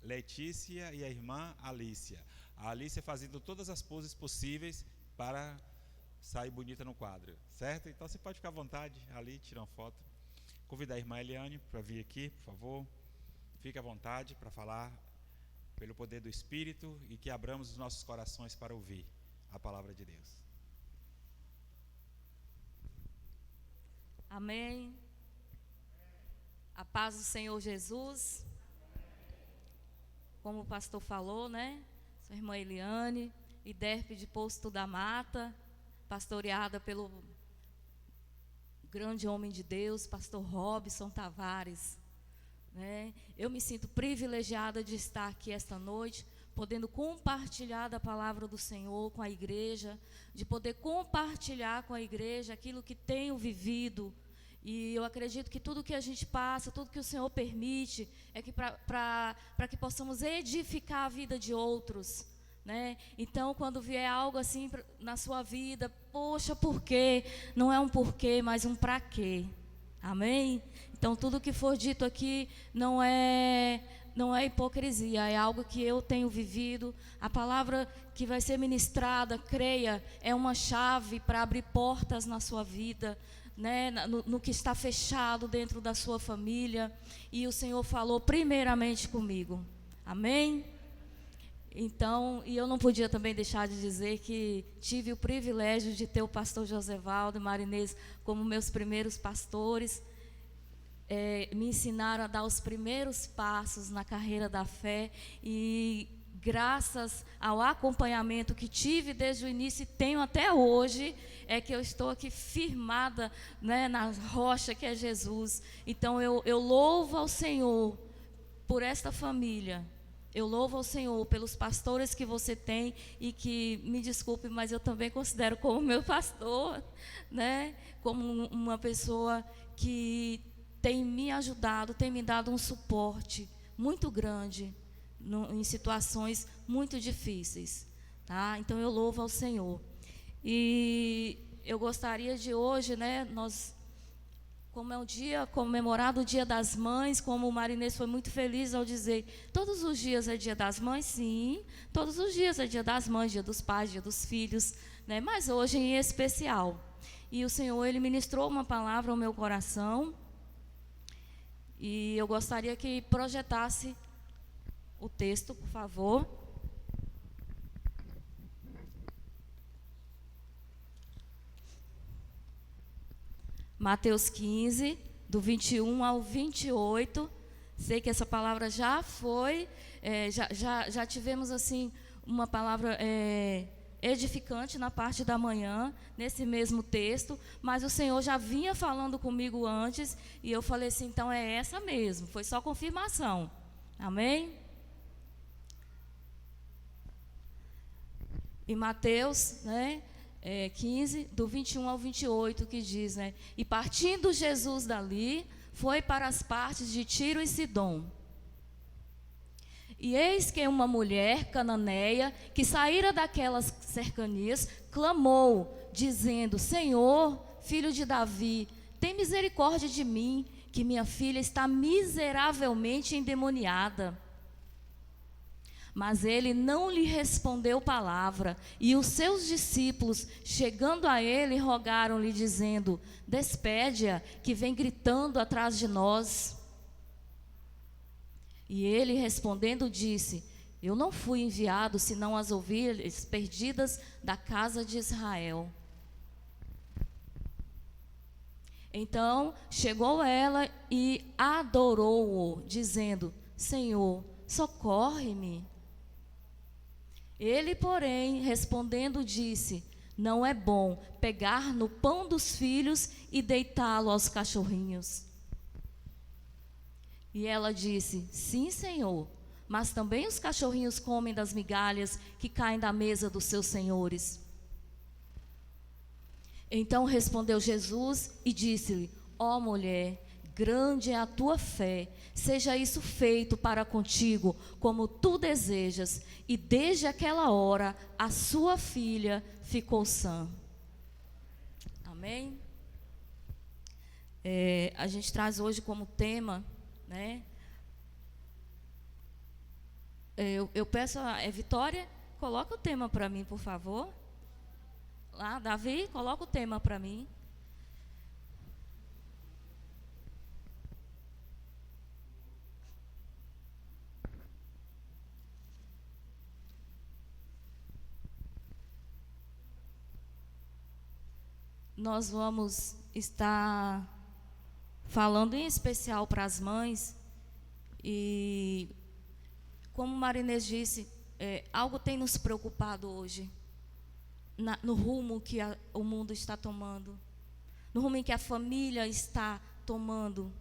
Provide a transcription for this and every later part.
Letícia e a irmã Alícia. A Alícia fazendo todas as poses possíveis para sair bonita no quadro, certo? Então você pode ficar à vontade ali, tirar uma foto. Convidar a irmã Eliane para vir aqui, por favor. Fique à vontade para falar pelo poder do Espírito e que abramos os nossos corações para ouvir a palavra de Deus. Amém. A paz do Senhor Jesus. Como o pastor falou, né? Sua irmã Eliane, IDERP de Posto da Mata, pastoreada pelo grande homem de Deus, pastor Robson Tavares, né? Eu me sinto privilegiada de estar aqui esta noite, podendo compartilhar da palavra do Senhor com a igreja, de poder compartilhar com a igreja aquilo que tenho vivido. E eu acredito que tudo que a gente passa, tudo que o Senhor permite, é que para que possamos edificar a vida de outros, né? Então, quando vier algo assim na sua vida, poxa, por quê? Não é um porquê, mas um para quê. Amém? Então, tudo que for dito aqui não é hipocrisia, é algo que eu tenho vivido. A palavra que vai ser ministrada, creia, é uma chave para abrir portas na sua vida, né, no que está fechado dentro da sua família. E o Senhor falou primeiramente comigo. Amém? Então, e eu não podia também deixar de dizer que tive o privilégio de ter o pastor Josevaldo e Marinês como meus primeiros pastores. Me ensinaram a dar os primeiros passos na carreira da fé, e graças ao acompanhamento que tive desde o início e tenho até hoje, é que eu estou aqui firmada, né, na rocha que é Jesus. Então eu louvo ao Senhor por esta família. Eu louvo ao Senhor pelos pastores que você tem e que, me desculpe, mas eu também considero como meu pastor, né, como uma pessoa que tem me ajudado, tem me dado um suporte muito grande em situações muito difíceis, tá? Então eu louvo ao Senhor. E eu gostaria de hoje, né, como é um dia comemorado, o Dia das Mães, como o Marinês foi muito feliz ao dizer, todos os dias é Dia das Mães? Sim, todos os dias é Dia das Mães, Dia dos Pais, Dia dos Filhos, né? Mas hoje em especial. E o Senhor, Ele ministrou uma palavra ao meu coração, e eu gostaria que projetasse o texto, por favor. Mateus 15, do 21 ao 28. Sei que essa palavra já foi, já tivemos assim uma palavra edificante na parte da manhã, nesse mesmo texto, mas o Senhor já vinha falando comigo antes, e eu falei assim, então é essa mesmo, foi só confirmação. Amém? Em Mateus, né, 15, do 21 ao 28, que diz, né, e partindo Jesus dali, foi para as partes de Tiro e Sidom. E eis que uma mulher cananeia, que saíra daquelas cercanias, clamou, dizendo, Senhor, filho de Davi, tem misericórdia de mim, que minha filha está miseravelmente endemoniada. Mas ele não lhe respondeu palavra, e os seus discípulos, chegando a ele, rogaram-lhe, dizendo, despede-a, que vem gritando atrás de nós. E ele, respondendo, disse, eu não fui enviado, senão as ovelhas perdidas da casa de Israel. Então, chegou ela e adorou-o, dizendo, Senhor, socorre-me. Ele, porém, respondendo, disse, não é bom pegar no pão dos filhos e deitá-lo aos cachorrinhos. E ela disse, sim, Senhor, mas também os cachorrinhos comem das migalhas que caem da mesa dos seus senhores. Então respondeu Jesus e disse-lhe, ó mulher, grande é a tua fé, seja isso feito para contigo, como tu desejas. E desde aquela hora, a sua filha ficou sã. Amém? A gente traz hoje como tema, né, Eu peço a Vitória, coloca o tema para mim, por favor. Lá, Davi, coloca o tema para mim. Nós vamos estar falando em especial para as mães. E, como Marinês disse, algo tem nos preocupado hoje, no rumo que o mundo está tomando, no rumo em que a família está tomando.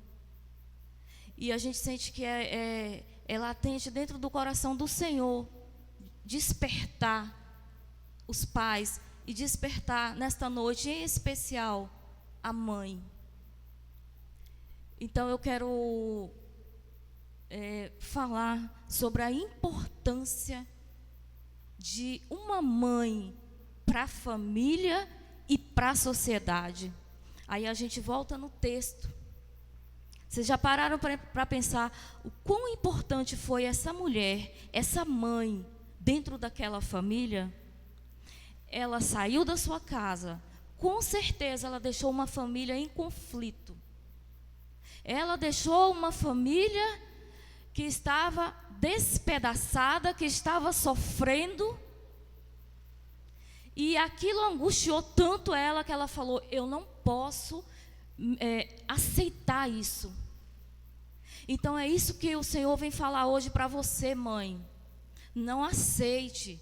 E a gente sente que é latente dentro do coração do Senhor despertar os pais e despertar nesta noite, em especial, a mãe. Então eu quero falar sobre a importância de uma mãe para a família e para a sociedade. Aí a gente volta no texto. Vocês já pararam para pensar o quão importante foi essa mulher, essa mãe, dentro daquela família? Ela saiu da sua casa, com certeza ela deixou uma família em conflito. Ela deixou uma família que estava despedaçada, que estava sofrendo. E aquilo angustiou tanto ela que ela falou: eu não posso aceitar isso. Então é isso que o Senhor vem falar hoje para você, mãe. Não aceite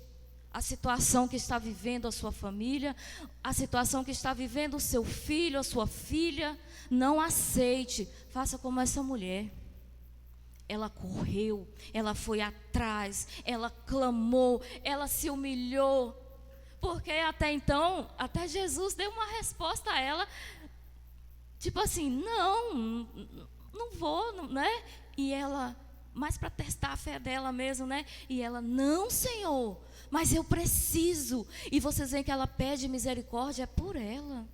a situação que está vivendo a sua família, a situação que está vivendo o seu filho, a sua filha. Não aceite. Faça como essa mulher. Ela correu, ela foi atrás, ela clamou, ela se humilhou. Porque até então, até Jesus deu uma resposta a ela, tipo assim, não vou, né? E ela, mais para testar a fé dela mesmo, né? E ela, não, Senhor, mas eu preciso. E vocês veem que ela pede misericórdia por ela.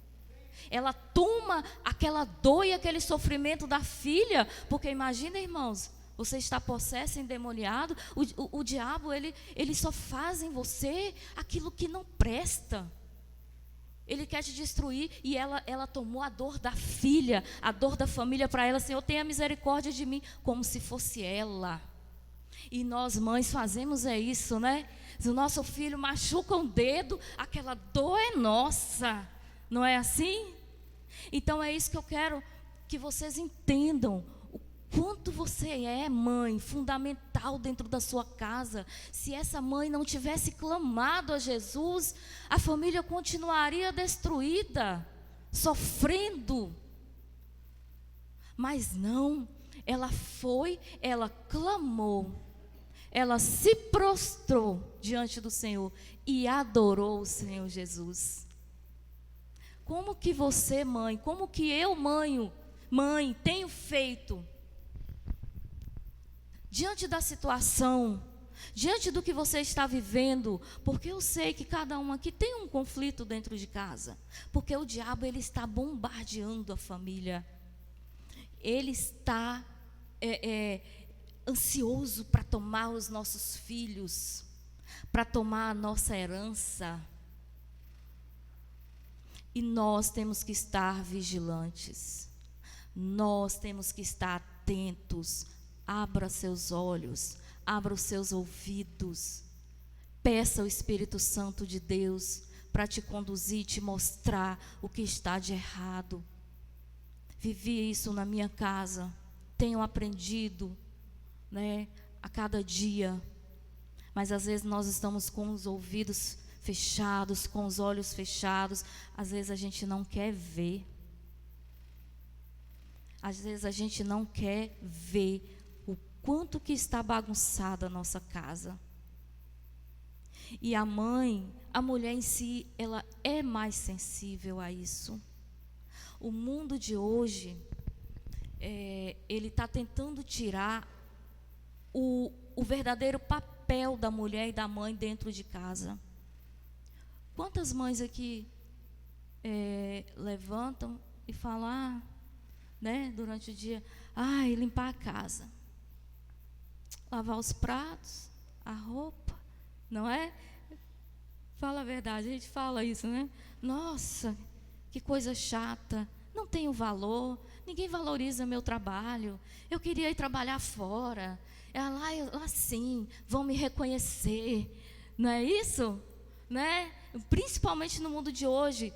Ela toma aquela dor e aquele sofrimento da filha, porque imagina, irmãos, você está possesso, endemoniado, o diabo, ele só faz em você aquilo que não presta. Ele quer te destruir. E ela tomou a dor da filha, a dor da família para ela. Senhor, tenha misericórdia de mim, como se fosse ela. E nós mães fazemos isso, né? Se o nosso filho machuca um dedo, aquela dor é nossa. Não é assim? Então é isso que eu quero que vocês entendam. Quanto você é, mãe, fundamental dentro da sua casa. Se essa mãe não tivesse clamado a Jesus, a família continuaria destruída, sofrendo. Mas não, ela foi, ela clamou, ela se prostrou diante do Senhor e adorou o Senhor Jesus. Como que você, mãe, como que eu, mãe, tenho feito? Diante da situação, diante do que você está vivendo, porque eu sei que cada um aqui tem um conflito dentro de casa, porque o diabo, ele está bombardeando a família, ele está ansioso para tomar os nossos filhos, para tomar a nossa herança, e nós temos que estar vigilantes, nós temos que estar atentos. Abra seus olhos, abra os seus ouvidos, peça ao Espírito Santo de Deus para te conduzir, te mostrar o que está de errado. Vivi isso na minha casa, tenho aprendido, né, a cada dia, mas às vezes nós estamos com os ouvidos fechados, com os olhos fechados, às vezes a gente não quer ver, às vezes a gente não quer ver quanto que está bagunçada a nossa casa. E a mulher em si, ela é mais sensível a isso. O mundo de hoje, ele está tentando tirar o verdadeiro papel da mulher e da mãe dentro de casa. Quantas mães aqui levantam e falam, né, durante o dia, limpar a casa, lavar os pratos, a roupa, não é? Fala a verdade, a gente fala isso, né? Nossa, que coisa chata, não tenho valor, ninguém valoriza meu trabalho, eu queria ir trabalhar fora, lá sim, vão me reconhecer, não é isso? Né? Principalmente no mundo de hoje,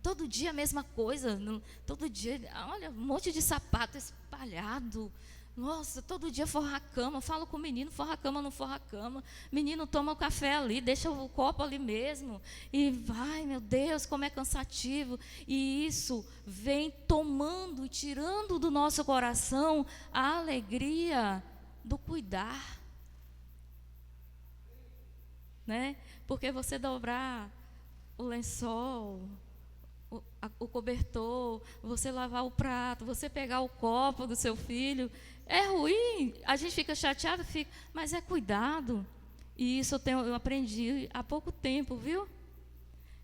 todo dia a mesma coisa, todo dia, olha, um monte de sapato espalhado, nossa, todo dia forra a cama, falo com o menino, forra a cama, não forra a cama, menino toma o café ali, deixa o copo ali mesmo, e vai, meu Deus, como é cansativo, e isso vem tomando e tirando do nosso coração a alegria do cuidar, né? Porque você dobrar o lençol, o cobertor, você lavar o prato, você pegar o copo do seu filho, é ruim, a gente fica chateado, mas é cuidado. E isso eu aprendi há pouco tempo, viu?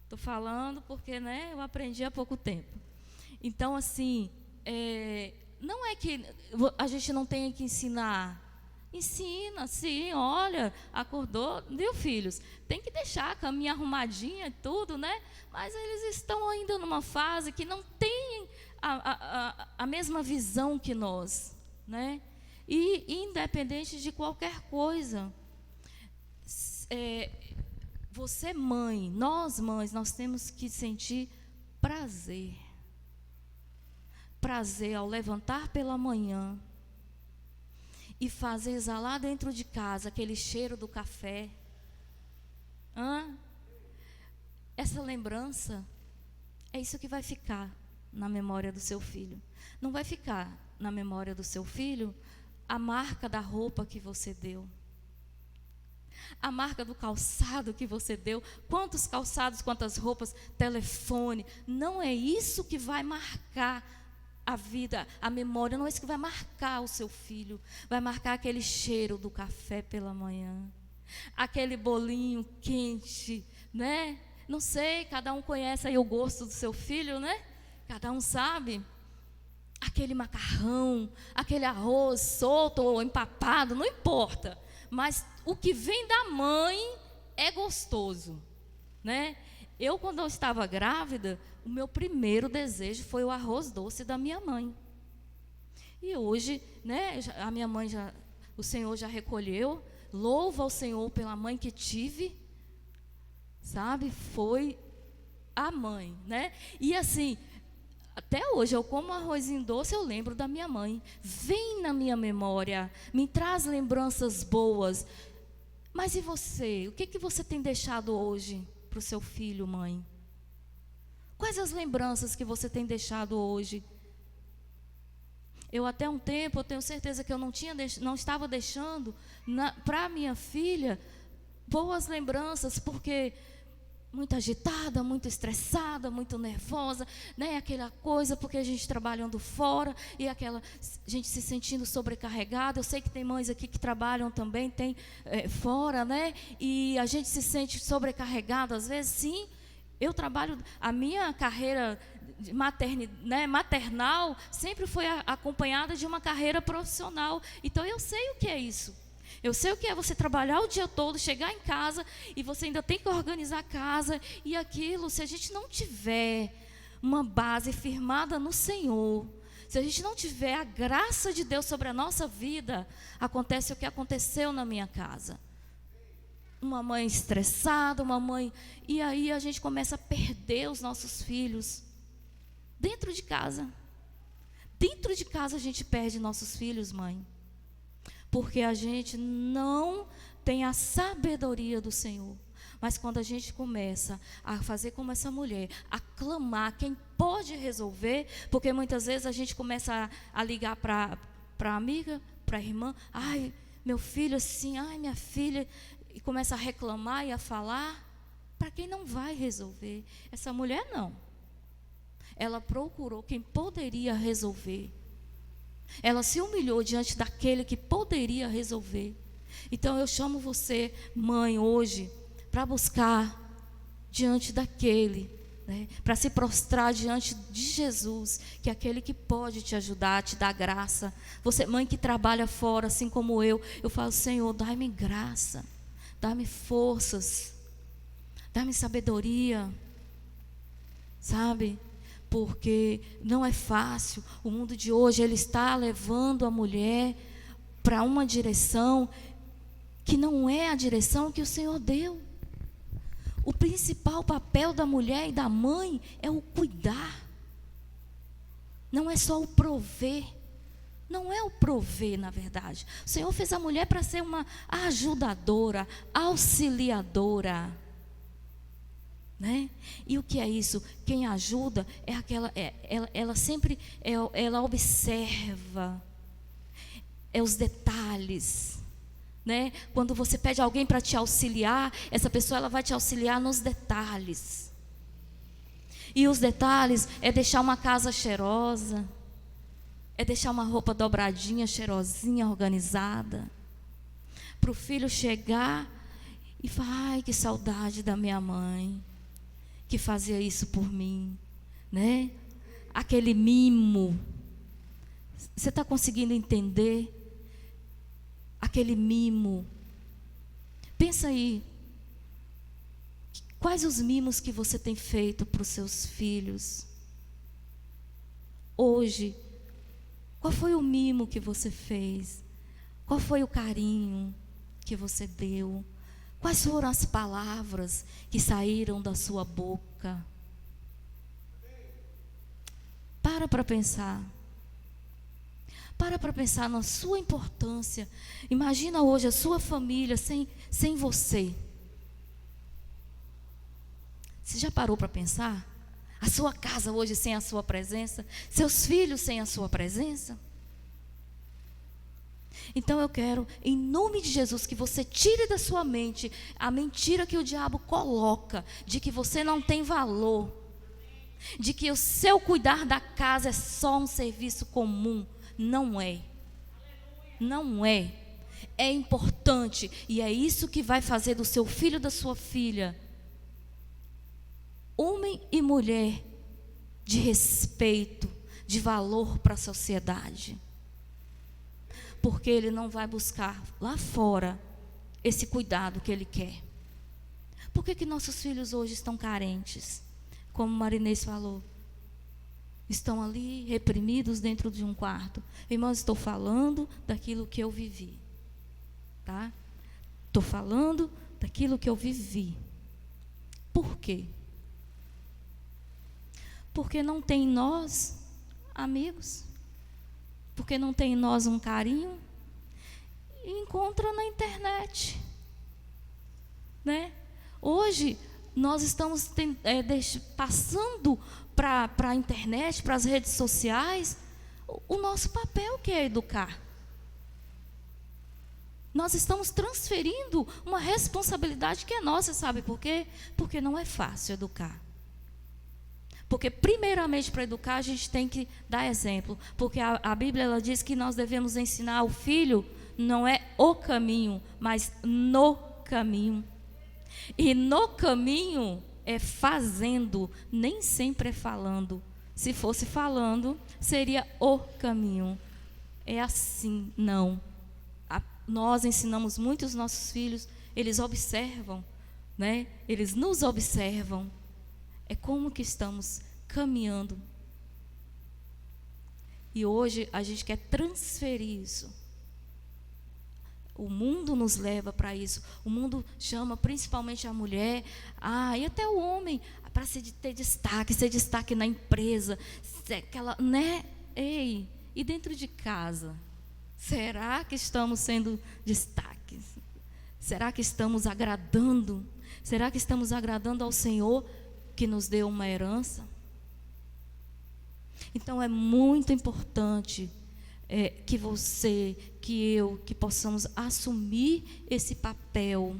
Estou falando porque, né, eu aprendi há pouco tempo. Então, assim, não é que a gente não tenha que ensinar. Ensina, sim, olha, acordou, viu, filhos? Tem que deixar a caminha arrumadinha e tudo, né? Mas eles estão ainda numa fase que não tem a mesma visão que nós, né? E independente de qualquer coisa, você mãe, nós mães, nós temos que sentir prazer. Prazer ao levantar pela manhã e fazer exalar dentro de casa aquele cheiro do café. Essa lembrança, é isso que vai ficar na memória do seu filho. Não vai ficar na memória do seu filho a marca da roupa que você deu, a marca do calçado que você deu, quantos calçados, quantas roupas, telefone. Não é isso que vai marcar a vida, a memória, não é isso que vai marcar o seu filho. Vai marcar aquele cheiro do café pela manhã, aquele bolinho quente, né? Não sei, cada um conhece aí o gosto do seu filho, né? Cada um sabe. Aquele macarrão, aquele arroz solto ou empapado, não importa. Mas o que vem da mãe é gostoso, né? Eu, quando eu estava grávida, o meu primeiro desejo foi o arroz doce da minha mãe. E hoje, né, a minha mãe o Senhor já recolheu. Louva ao Senhor pela mãe que tive, sabe? Foi a mãe, né? E assim, até hoje eu como arrozinho doce, eu lembro da minha mãe. Vem na minha memória, me traz lembranças boas. Mas e você? O que você tem deixado hoje para o seu filho, mãe? Quais as lembranças que você tem deixado hoje? Eu até um tempo, eu tenho certeza que eu não estava deixando para minha filha boas lembranças, porque muito agitada, muito estressada, muito nervosa, né? Aquela coisa, porque a gente trabalhando fora e aquela gente se sentindo sobrecarregada. Eu sei que tem mães aqui que trabalham também, tem fora, né? E a gente se sente sobrecarregado às vezes, sim. Eu trabalho, a minha carreira maternal sempre foi acompanhada de uma carreira profissional. Então eu sei o que é isso. Eu sei o que é você trabalhar o dia todo, chegar em casa e você ainda tem que organizar a casa e aquilo. Se a gente não tiver uma base firmada no Senhor, se a gente não tiver a graça de Deus sobre a nossa vida, acontece o que aconteceu na minha casa. Uma mãe estressada, uma mãe... E aí a gente começa a perder os nossos filhos dentro de casa. Dentro de casa a gente perde nossos filhos, mãe. Porque a gente não tem a sabedoria do Senhor. Mas quando a gente começa a fazer como essa mulher, a clamar quem pode resolver, porque muitas vezes a gente começa a ligar para a amiga, para a irmã, ai, meu filho assim, ai, minha filha, e começa a reclamar e a falar, para quem não vai resolver. Essa mulher não. Ela procurou quem poderia resolver. Ela se humilhou diante daquele que poderia resolver. Então eu chamo você, mãe, hoje, para buscar diante daquele, né, para se prostrar diante de Jesus, que é aquele que pode te ajudar, te dar graça. Você, mãe que trabalha fora, assim como eu falo: Senhor, dá-me graça, dá-me forças, dá-me sabedoria, sabe? Porque não é fácil. O mundo de hoje, ele está levando a mulher para uma direção que não é a direção que o Senhor deu. O principal papel da mulher e da mãe é o cuidar. Não é só o prover. Não é o prover, na verdade. O Senhor fez a mulher para ser uma ajudadora, auxiliadora, né? E o que é isso? Quem ajuda é aquela, ela sempre, ela observa, os detalhes, né? Quando você pede alguém para te auxiliar, essa pessoa, ela vai te auxiliar nos detalhes. E os detalhes é deixar uma casa cheirosa, é deixar uma roupa dobradinha, cheirosinha, organizada, para o filho chegar e falar: ai, que saudade da minha mãe, que fazia isso por mim, né? Aquele mimo. Você está conseguindo entender? Aquele mimo. Pensa aí, quais os mimos que você tem feito para os seus filhos? Hoje, qual foi o mimo que você fez? Qual foi o carinho que você deu? Quais foram as palavras que saíram da sua boca? Para pensar. Para pensar na sua importância. Imagina hoje a sua família sem você. Você já parou para pensar? A sua casa hoje sem a sua presença? Seus filhos sem a sua presença? Então eu quero, em nome de Jesus, que você tire da sua mente a mentira que o diabo coloca, de que você não tem valor, de que o seu cuidar da casa é só um serviço comum. Não é. Não é. É importante, e é isso que vai fazer do seu filho, da sua filha, homem e mulher de respeito, de valor para a sociedade. Porque ele não vai buscar lá fora esse cuidado que ele quer. Por que nossos filhos hoje estão carentes? Como Marinês falou, estão ali reprimidos dentro de um quarto. Irmãos, estou falando daquilo que eu vivi, tá? Estou falando daquilo que eu vivi. Por quê? Porque não tem em nós amigos. Porque não tem em nós um carinho. E encontra na internet, né? Hoje nós estamos passando para a internet, para as redes sociais, o nosso papel, que é educar. Nós estamos transferindo uma responsabilidade que é nossa, sabe por quê? Porque não é fácil educar. Porque primeiramente para educar a gente tem que dar exemplo. Porque a Bíblia ela diz que nós devemos ensinar o filho, não é o caminho, mas no caminho. E no caminho é fazendo, nem sempre é falando. Se fosse falando, seria o caminho. É assim, não. Nós ensinamos muito os nossos filhos, eles observam, né? Eles nos observam. É como que estamos caminhando. E hoje a gente quer transferir isso. O mundo nos leva para isso. O mundo chama principalmente a mulher, e até o homem, para ter destaque, ser destaque na empresa, aquela, né? Ei, e dentro de casa? Será que estamos sendo destaques? Será que estamos agradando? Será que estamos agradando ao Senhor que nos deu uma herança? Então é muito importante que você, que eu, que possamos assumir esse papel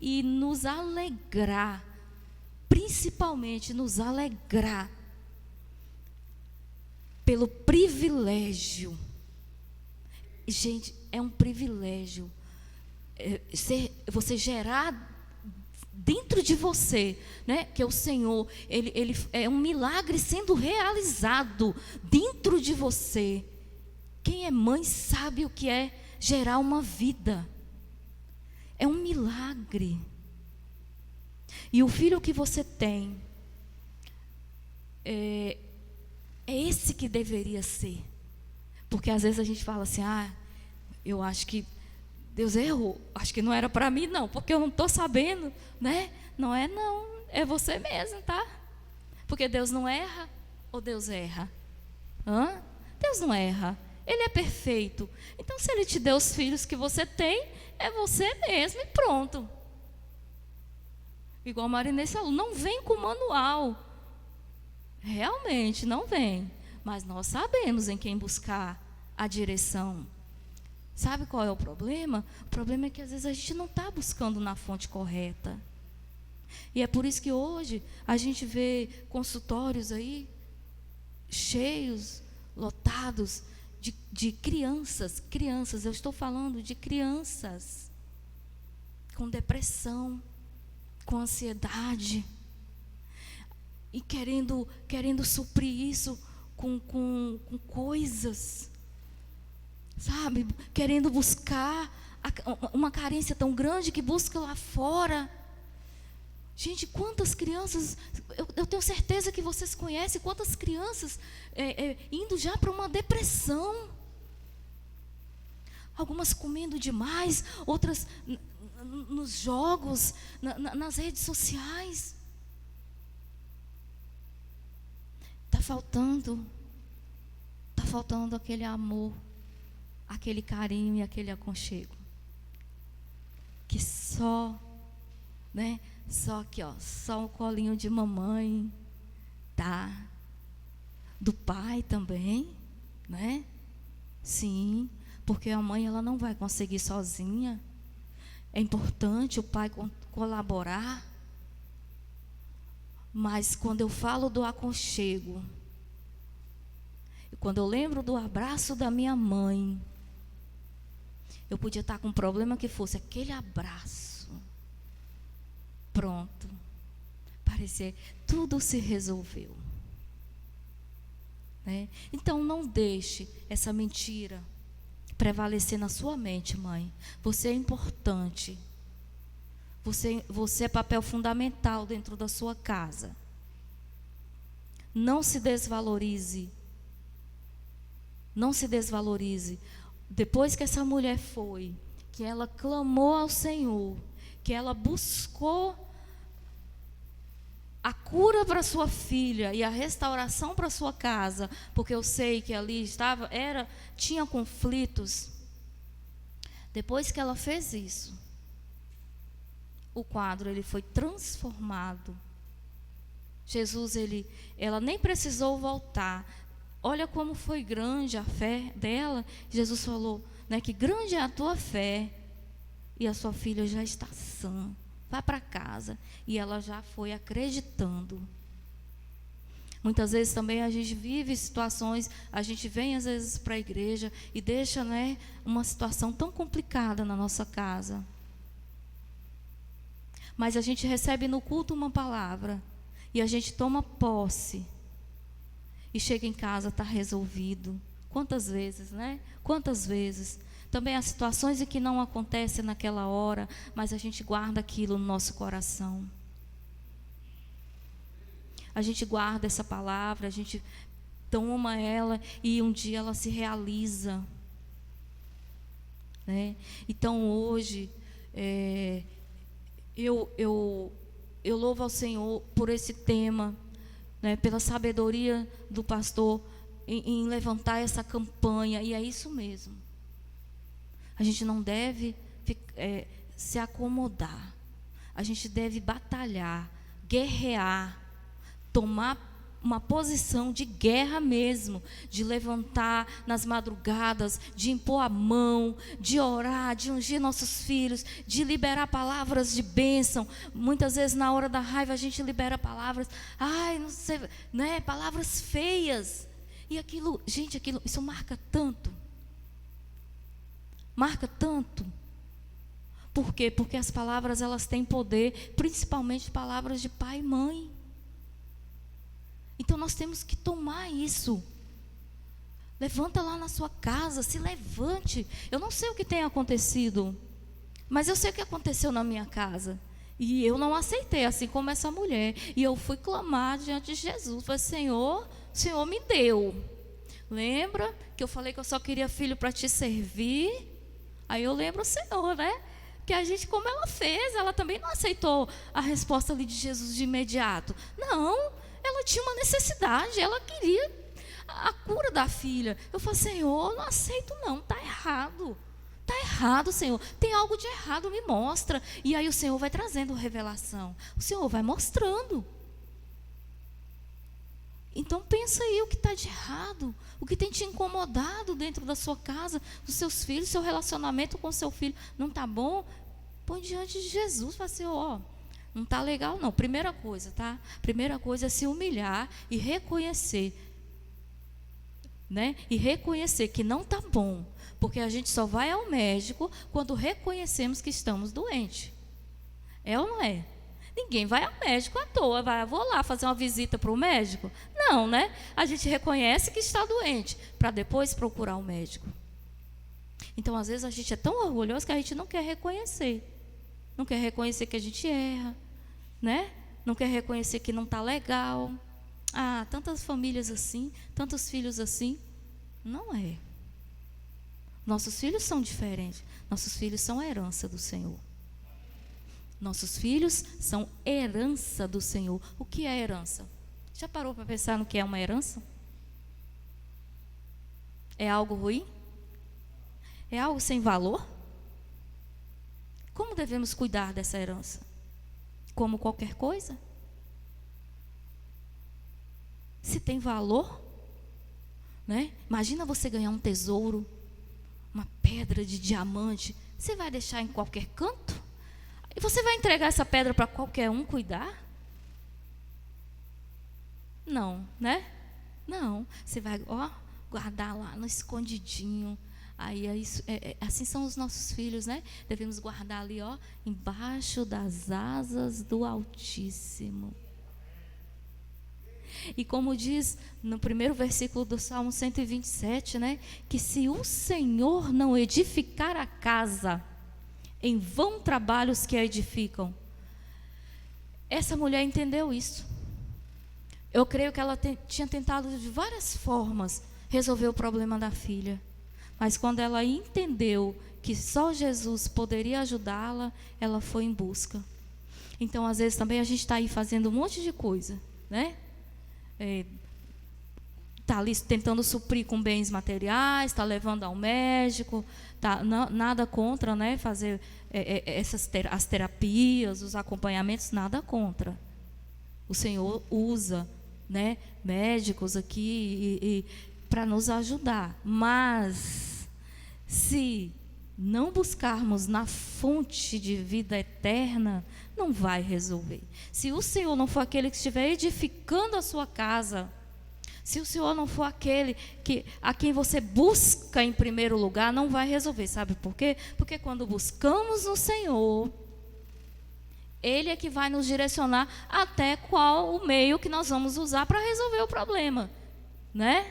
e nos alegrar, principalmente nos alegrar pelo privilégio. Gente, é um privilégio você gerar dentro de você, né? Que é o Senhor, ele é um milagre sendo realizado dentro de você. Quem é mãe sabe o que é gerar uma vida. É um milagre. E o filho que você tem é esse que deveria ser. Porque às vezes a gente fala assim: eu acho que Deus errou, acho que não era para mim não, porque eu não estou sabendo, né? Não, é você mesmo, tá? Porque Deus não erra, ou Deus erra? Deus não erra, Ele é perfeito. Então, se Ele te deu os filhos que você tem, é você mesmo e pronto. Igual a Marinês falou, não vem com manual. Realmente, não vem. Mas nós sabemos em quem buscar a direção. Sabe qual é o problema? O problema é que às vezes a gente não está buscando na fonte correta. E é por isso que hoje a gente vê consultórios aí cheios, lotados de crianças. Crianças, eu estou falando de crianças com depressão, com ansiedade. E querendo suprir isso com coisas. Sabe, querendo buscar uma carência tão grande que busca lá fora. Gente, quantas crianças, eu tenho certeza que vocês conhecem, quantas crianças indo já para uma depressão. Algumas comendo demais, outras nos jogos, nas redes sociais. Está faltando aquele amor, aquele carinho e aquele aconchego. Que só aqui, só um colinho de mamãe, tá? Do pai também, né? Sim, porque a mãe ela não vai conseguir sozinha. É importante o pai colaborar. Mas quando eu falo do aconchego, quando eu lembro do abraço da minha mãe, eu podia estar com um problema que fosse aquele abraço. Pronto. Parecia tudo se resolveu. Né? Então não deixe essa mentira prevalecer na sua mente, mãe. Você é importante. Você é papel fundamental dentro da sua casa. Não se desvalorize. Não se desvalorize. Depois que essa mulher foi, que ela clamou ao Senhor, que ela buscou a cura para sua filha e a restauração para sua casa, porque eu sei que ali tinha conflitos. Depois que ela fez isso, o quadro ele foi transformado. Jesus, ela nem precisou voltar. Olha como foi grande a fé dela. Jesus falou, né, que grande é a tua fé. E a sua filha já está sã. Vá para casa. E ela já foi acreditando. Muitas vezes também a gente vive situações, a gente vem às vezes para a igreja e deixa, né, uma situação tão complicada na nossa casa. Mas a gente recebe no culto uma palavra e a gente toma posse. E chega em casa, está resolvido. Quantas vezes, né? Quantas vezes. Também há situações em que não acontecem naquela hora, mas a gente guarda aquilo no nosso coração. A gente guarda essa palavra, a gente toma ela e um dia ela se realiza. Né? Então hoje, eu louvo ao Senhor por esse tema, né, pela sabedoria do pastor em levantar essa campanha. E é isso mesmo. A gente não deve se acomodar. A gente deve batalhar, guerrear, tomar uma posição de guerra mesmo, de levantar nas madrugadas, de impor a mão, de orar, de ungir nossos filhos, de liberar palavras de bênção. Muitas vezes na hora da raiva a gente libera palavras, não sei, né, palavras feias. E aquilo, gente, isso marca tanto. Marca tanto. Por quê? Porque as palavras, elas têm poder, principalmente palavras de pai e mãe. Então nós temos que tomar isso. Levanta lá na sua casa, se levante. Eu não sei o que tem acontecido, mas eu sei o que aconteceu na minha casa. E eu não aceitei, assim como essa mulher. E eu fui clamar diante de Jesus. Falei, Senhor, o Senhor me deu. Lembra que eu falei que eu só queria filho para te servir? Aí eu lembro o Senhor, né? Que a gente, como ela fez, ela também não aceitou a resposta ali de Jesus de imediato. Não, ela tinha uma necessidade, ela queria a cura da filha. Eu falei, Senhor, não aceito não, está errado. Está errado, Senhor. Tem algo de errado, me mostra. E aí o Senhor vai trazendo revelação. O Senhor vai mostrando. Então pensa aí o que está de errado. O que tem te incomodado dentro da sua casa, dos seus filhos, seu relacionamento com seu filho. Não está bom? Põe diante de Jesus. Fala assim, ó, não está legal não. Primeira coisa, tá? Primeira coisa é se humilhar e reconhecer. Né? E reconhecer que não está bom. Porque a gente só vai ao médico quando reconhecemos que estamos doentes. É ou não é? Ninguém vai ao médico à toa. Vou lá fazer uma visita para o médico? Não, né? A gente reconhece que está doente, para depois procurar o médico. Então, às vezes, a gente é tão orgulhoso que a gente não quer reconhecer. Não quer reconhecer que a gente erra, né? Não quer reconhecer que não está legal. Ah, tantas famílias assim, tantos filhos assim. Não é. Nossos filhos são diferentes. Nossos filhos são herança do Senhor. Nossos filhos são herança do Senhor. O que é herança? Já parou para pensar no que é uma herança? É algo ruim? É algo sem valor? Como devemos cuidar dessa herança? Como qualquer coisa? Se tem valor, né? Imagina você ganhar um tesouro, uma pedra de diamante. Você vai deixar em qualquer canto? E você vai entregar essa pedra para qualquer um cuidar? Não, né? Não. Você vai, guardar lá no escondidinho. Aí assim são os nossos filhos, né? Devemos guardar ali, embaixo das asas do Altíssimo. E como diz no primeiro versículo do Salmo 127, né? Que se o Senhor não edificar a casa, em vão trabalham os que a edificam. Essa mulher entendeu isso. Eu creio que ela tinha tentado de várias formas resolver o problema da filha. Mas quando ela entendeu que só Jesus poderia ajudá-la, ela foi em busca. Então, às vezes também a gente está aí fazendo um monte de coisa, né? Está ali tentando suprir com bens materiais, está levando ao médico, nada contra, né, fazer as terapias, os acompanhamentos, nada contra. O Senhor usa, né, médicos aqui para nos ajudar. Mas, se não buscarmos na fonte de vida eterna, não vai resolver. Se o Senhor não for aquele que estiver edificando a sua casa, se o Senhor não for aquele a quem você busca em primeiro lugar, não vai resolver. Sabe por quê? Porque quando buscamos no Senhor, Ele é que vai nos direcionar até qual o meio que nós vamos usar para resolver o problema, né?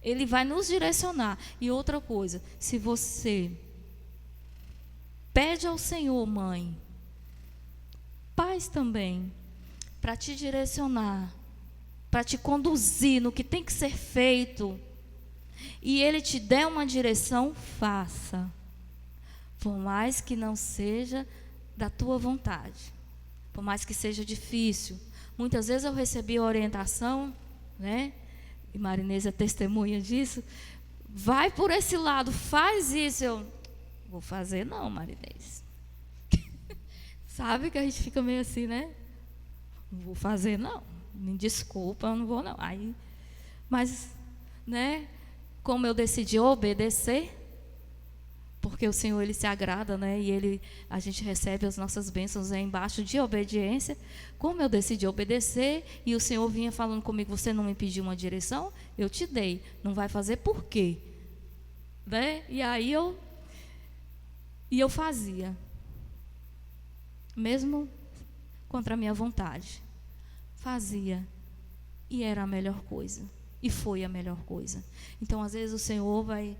Ele vai nos direcionar. E outra coisa, se você pede ao Senhor, mãe, pais também, para te direcionar, para te conduzir no que tem que ser feito, e Ele te der uma direção, faça. Por mais que não seja da tua vontade, por mais que seja difícil. Muitas vezes eu recebi orientação, né? E Marinês é testemunha disso. Vai por esse lado, faz isso. Eu vou fazer não, Marinês. Sabe que a gente fica meio assim, né? Não vou fazer não. Me desculpa, eu não vou não. Aí, mas, né? Como eu decidi obedecer, porque o Senhor, Ele se agrada, né? E a gente recebe as nossas bênçãos embaixo de obediência. Como eu decidi obedecer, e o Senhor vinha falando comigo, você não me pediu uma direção? Eu te dei. Não vai fazer por quê? Né? E aí eu fazia. mesmo contra a minha vontade. Fazia, e era a melhor coisa, e foi a melhor coisa. Então, às vezes, o Senhor vai,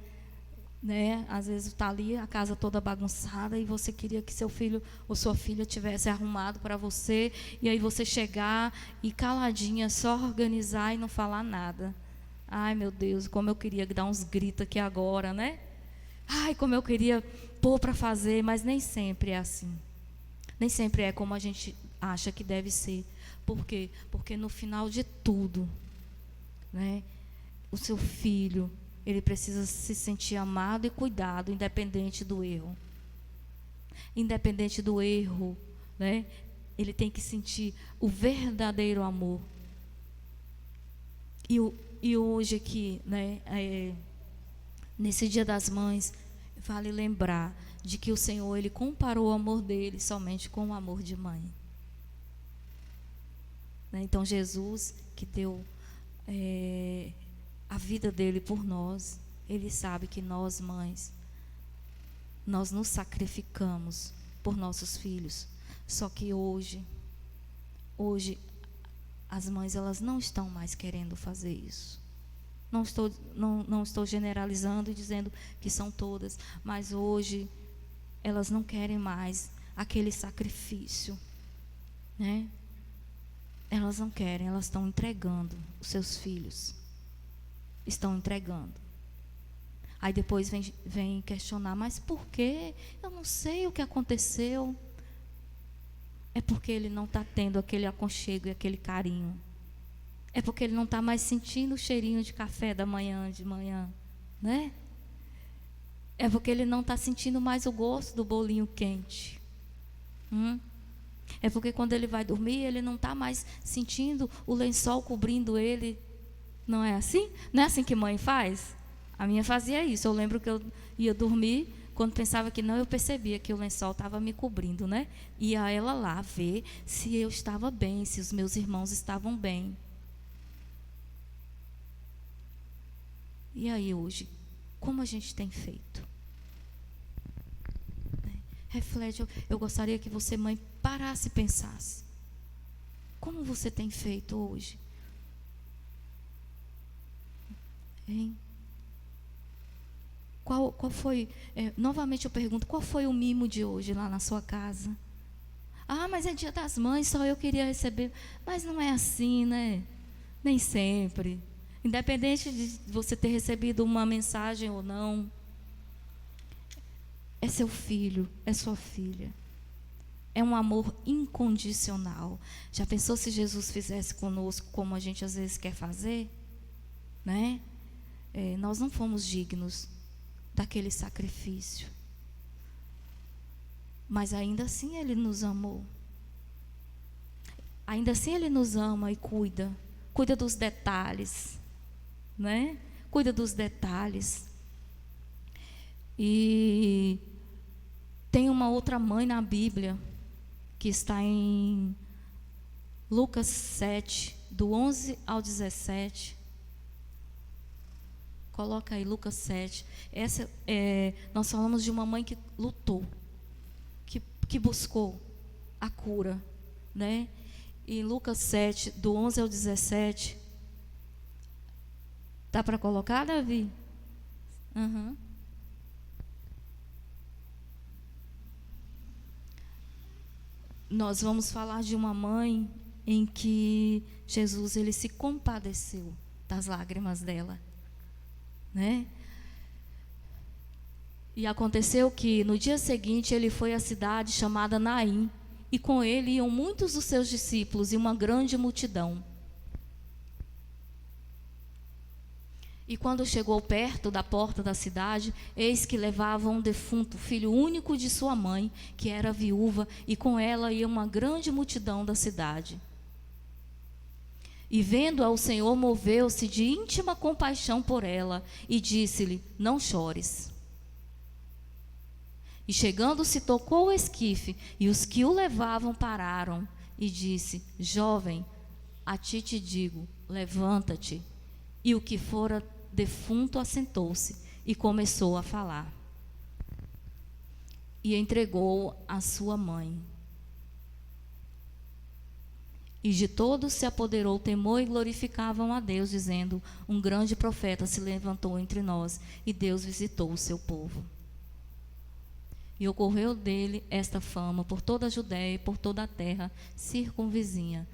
né, às vezes está ali, a casa toda bagunçada, e você queria que seu filho ou sua filha tivesse arrumado para você, e aí você chegar e caladinha, só organizar e não falar nada. Ai, meu Deus, como eu queria dar uns gritos aqui agora, né? Ai, como eu queria pôr para fazer, mas nem sempre é assim. Nem sempre é como a gente acha que deve ser. Por quê? Porque no final de tudo, né, o seu filho, ele precisa se sentir amado e cuidado, independente do erro. Independente do erro, né, ele tem que sentir o verdadeiro amor. E hoje aqui, né, nesse Dia das Mães, vale lembrar de que o Senhor, Ele comparou o amor dele somente com o amor de mãe. Né? Então, Jesus, que deu a vida dele por nós, Ele sabe que nós, mães, nós nos sacrificamos por nossos filhos. Só que hoje, as mães, elas não estão mais querendo fazer isso. Não estou generalizando e dizendo que são todas, mas hoje elas não querem mais aquele sacrifício, né? Elas não querem, elas estão entregando os seus filhos. Estão entregando. Aí depois vem questionar, mas por quê? Eu não sei o que aconteceu. É porque ele não está tendo aquele aconchego e aquele carinho. É porque ele não está mais sentindo o cheirinho de café de manhã, né? É porque ele não está sentindo mais o gosto do bolinho quente. É porque quando ele vai dormir, ele não está mais sentindo o lençol cobrindo ele. Não é assim? Não é assim que mãe faz? A minha fazia isso. Eu lembro que eu ia dormir, quando pensava que não, eu percebia que o lençol estava me cobrindo, né? Ia ela lá ver se eu estava bem, se os meus irmãos estavam bem. E aí hoje, como a gente tem feito? Reflete, eu gostaria que você, mãe, parasse e pensasse. Como você tem feito hoje? Hein? Qual foi, novamente eu pergunto, qual foi o mimo de hoje lá na sua casa? Ah, mas é Dia das Mães, só eu queria receber. Mas não é assim, né? Nem sempre. Independente de você ter recebido uma mensagem ou não, é seu filho, é sua filha. É um amor incondicional. Já pensou se Jesus fizesse conosco como a gente às vezes quer fazer? Né? Nós não fomos dignos daquele sacrifício. Mas ainda assim Ele nos amou. Ainda assim Ele nos ama e cuida. Cuida dos detalhes. Né? Cuida dos detalhes. E tem uma outra mãe na Bíblia, que está em Lucas 7, do 11 ao 17. Coloca aí, Lucas 7. Nós falamos de uma mãe que lutou, que buscou a cura, né? E Lucas 7, do 11 ao 17. Dá para colocar, Davi? Uhum. Nós vamos falar de uma mãe em que Jesus, ele se compadeceu das lágrimas dela, né? E aconteceu que no dia seguinte ele foi à cidade chamada Naim, e com ele iam muitos dos seus discípulos e uma grande multidão. E quando chegou perto da porta da cidade, eis que levavam um defunto, filho único de sua mãe, que era viúva, e com ela ia uma grande multidão da cidade. E vendo-a, o Senhor moveu-se de íntima compaixão por ela, e disse-lhe: não chores. E chegando-se, tocou o esquife, e os que o levavam pararam, e disse: jovem, a ti te digo, levanta-te. E o que fora defunto assentou-se e começou a falar. E entregou a sua mãe. E de todos se apoderou o temor e glorificavam a Deus, dizendo: um grande profeta se levantou entre nós, e Deus visitou o seu povo. E ocorreu dele esta fama por toda a Judéia e por toda a terra circunvizinha.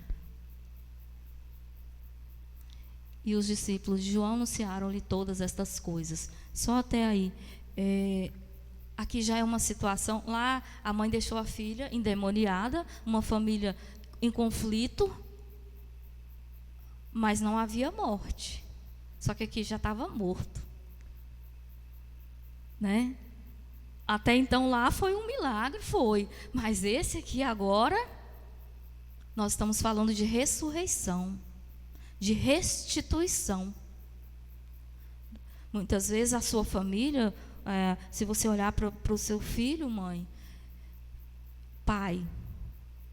E os discípulos de João anunciaram-lhe todas estas coisas. Só até aí. Aqui já é uma situação. Lá a mãe deixou a filha endemoniada, uma família em conflito, mas não havia morte. Só que aqui já estava morto, né? Até então lá foi um milagre, foi. Mas esse aqui agora, nós estamos falando de ressurreição, de restituição. Muitas vezes a sua família, se você olhar para o seu filho, mãe, pai,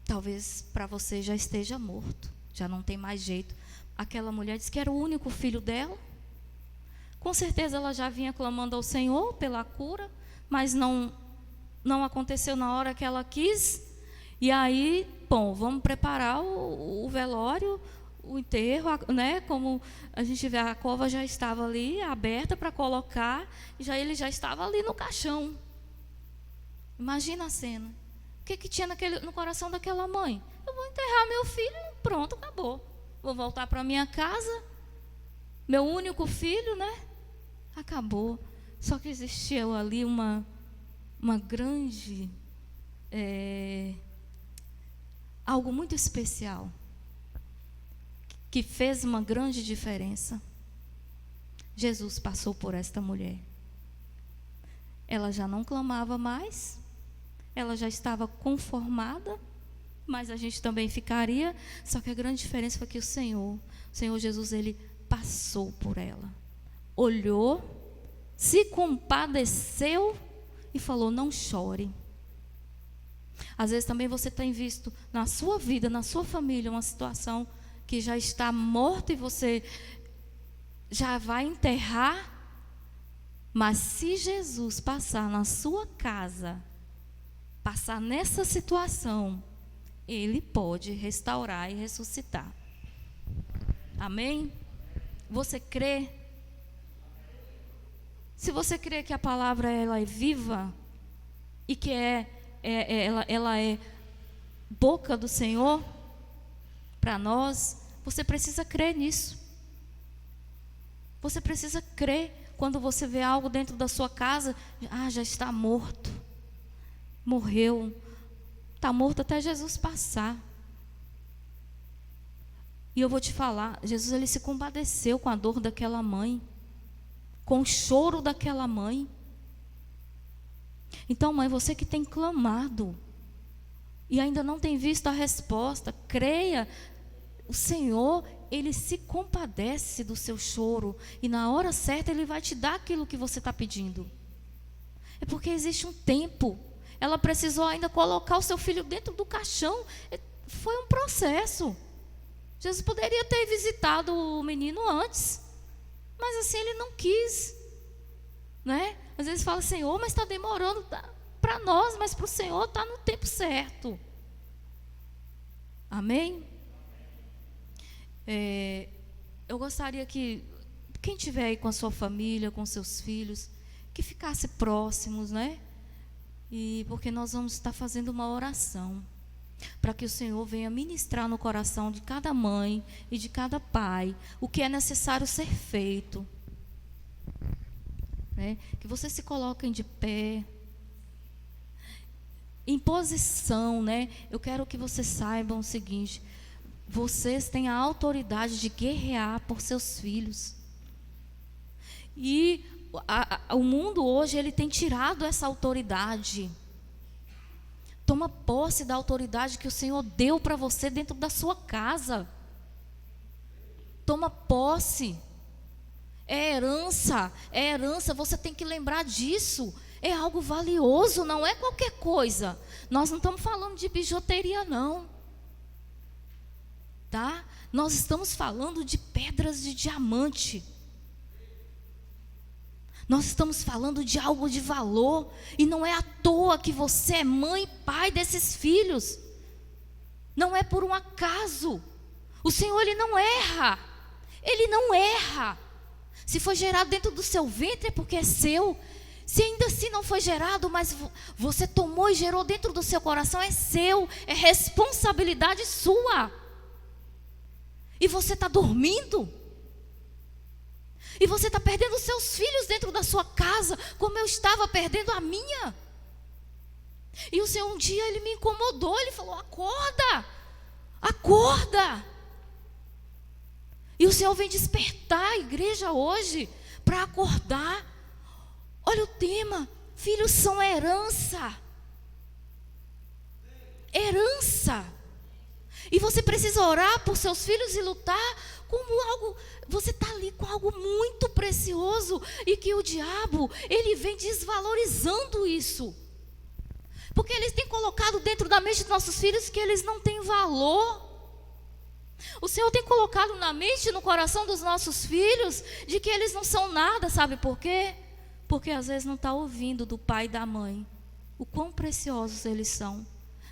talvez para você já esteja morto, já não tem mais jeito. Aquela mulher disse que era o único filho dela. Com certeza ela já vinha clamando ao Senhor pela cura, mas não aconteceu na hora que ela quis. E aí, bom, vamos preparar o velório, o enterro, né? Como a gente vê, a cova já estava ali aberta para colocar, e ele já estava ali no caixão. Imagina a cena. O que tinha no coração daquela mãe? Eu vou enterrar meu filho, pronto, acabou. Vou voltar para minha casa, meu único filho, né? Acabou. Só que existia ali uma grande, algo muito especial, que fez uma grande diferença. Jesus passou por esta mulher. Ela já não clamava mais, ela já estava conformada, mas a gente também ficaria. Só que a grande diferença foi que o Senhor Jesus, ele passou por ela, olhou, se compadeceu e falou: não chore. Às vezes também você tem visto na sua vida, na sua família, uma situação que já está morta e você já vai enterrar. Mas se Jesus passar na sua casa, passar nessa situação, Ele pode restaurar e ressuscitar. Amém? Você crê? Se você crê que a palavra ela é viva e que ela é boca do Senhor para nós, você precisa crer nisso. Você precisa crer quando você vê algo dentro da sua casa. Já está morto, morreu, está morto até Jesus passar. E eu vou te falar, Jesus ele se compadeceu com a dor daquela mãe, com o choro daquela mãe. Então, mãe, você que tem clamado e ainda não tem visto a resposta, creia, o Senhor, Ele se compadece do seu choro, e na hora certa Ele vai te dar aquilo que você está pedindo. É porque existe um tempo. Ela precisou ainda colocar o seu filho dentro do caixão. Foi um processo. Jesus poderia ter visitado o menino antes, mas assim Ele não quis, né? Às vezes fala: Senhor, mas está demorando. Para nós, mas para o Senhor está no tempo certo. Amém? Eu gostaria que quem estiver aí com a sua família, com seus filhos, que ficasse próximos, né? E porque nós vamos estar fazendo uma oração para que o Senhor venha ministrar no coração de cada mãe e de cada pai o que é necessário ser feito, né? Que vocês se coloquem de pé, em posição, né? Eu quero que vocês saibam o seguinte: vocês têm a autoridade de guerrear por seus filhos. E o mundo hoje, ele tem tirado essa autoridade. Toma posse da autoridade que o Senhor deu para você dentro da sua casa. Toma posse. É herança, você tem que lembrar disso. É algo valioso, não é qualquer coisa. Nós não estamos falando de bijuteria, não. Tá? Nós estamos falando de pedras de diamante. Nós estamos falando de algo de valor. E não é à toa que você é mãe e pai desses filhos. Não é por um acaso. O Senhor, Ele não erra. Ele não erra. Se foi gerado dentro do seu ventre é porque é seu. Se ainda assim não foi gerado, mas você tomou e gerou dentro do seu coração, é seu. É responsabilidade sua. E você está dormindo. E você está perdendo os seus filhos dentro da sua casa, como eu estava perdendo a minha. E o Senhor um dia, Ele me incomodou, Ele falou, acorda, acorda. E o Senhor vem despertar a igreja hoje, para acordar. Olha o tema, filhos são herança. Herança. E você precisa orar por seus filhos e lutar como algo, você está ali com algo muito precioso, e que o diabo, ele vem desvalorizando isso. Porque eles têm colocado dentro da mente dos nossos filhos que eles não têm valor. O Senhor tem colocado na mente e no coração dos nossos filhos de que eles não são nada, sabe por quê? Porque às vezes não está ouvindo do pai e da mãe o quão preciosos eles são.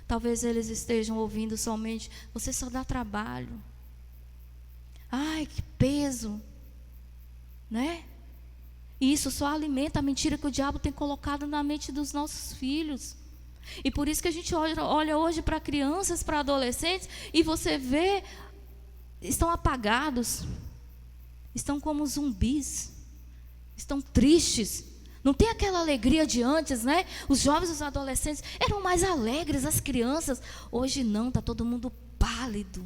Talvez eles estejam ouvindo somente, você só dá trabalho. Ai, que peso, né? E isso só alimenta a mentira que o diabo tem colocado na mente dos nossos filhos. E por isso que a gente olha hoje para crianças, para adolescentes, e você vê, estão apagados, estão como zumbis, estão tristes. Não tem aquela alegria de antes, né? Os jovens, os adolescentes eram mais alegres, as crianças. Hoje não, está todo mundo pálido.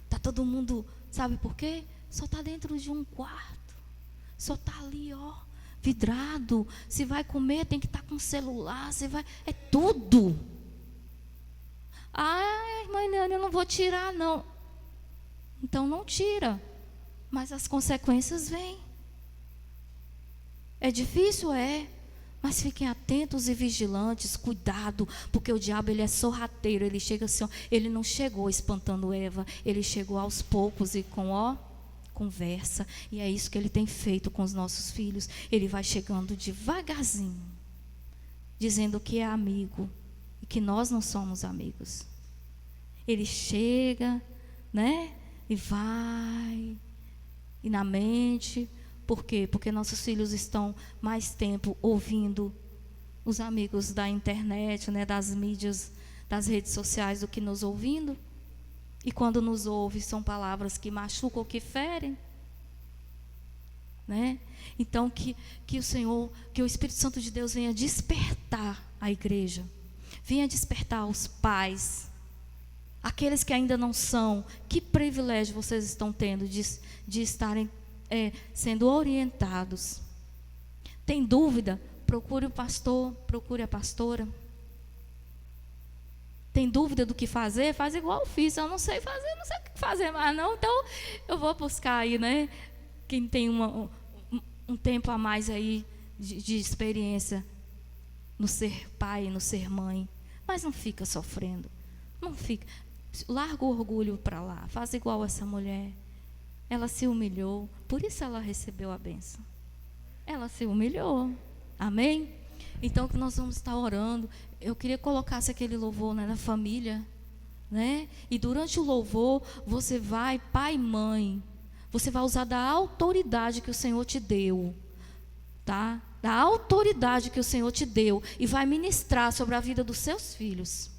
Está todo mundo, sabe por quê? Só está dentro de um quarto. Só está ali, ó, vidrado. Se vai comer, tem que estar com celular. Se vai, é tudo. Ai, mãe, eu não vou tirar, não. Então não tira. Mas as consequências vêm. É difícil, mas fiquem atentos e vigilantes, cuidado, porque o diabo, ele é sorrateiro, ele chega assim, ó, ele não chegou espantando Eva, ele chegou aos poucos e com, conversa, e é isso que ele tem feito com os nossos filhos. Ele vai chegando devagarzinho, dizendo que é amigo, e que nós não somos amigos. Ele chega, né, e vai, e na mente. Por quê? Porque nossos filhos estão mais tempo ouvindo os amigos da internet, né, das mídias, das redes sociais, do que nos ouvindo. E quando nos ouve, são palavras que machucam ou que ferem. Né? Então, que o Senhor, que o Espírito Santo de Deus venha despertar a igreja. Venha despertar os pais. Aqueles que ainda não são. Que privilégio vocês estão tendo de estarem sendo orientados. Tem dúvida? Procure o pastor, procure a pastora. Tem dúvida do que fazer? Faz igual eu fiz. Eu não sei fazer, não sei o que fazer mais não. Então, eu vou buscar aí, né? Quem tem um tempo a mais aí de experiência no ser pai, no ser mãe. Mas não fica sofrendo. Não fica. Larga o orgulho para lá. Faz igual essa mulher. Ela se humilhou, por isso ela recebeu a bênção. Ela se humilhou, amém? Então, que nós vamos estar orando. Eu queria que colocasse aquele louvor, né, na família, né? E durante o louvor, você vai, pai e mãe, você vai usar da autoridade que o Senhor te deu, tá? Da autoridade que o Senhor te deu, e vai ministrar sobre a vida dos seus filhos.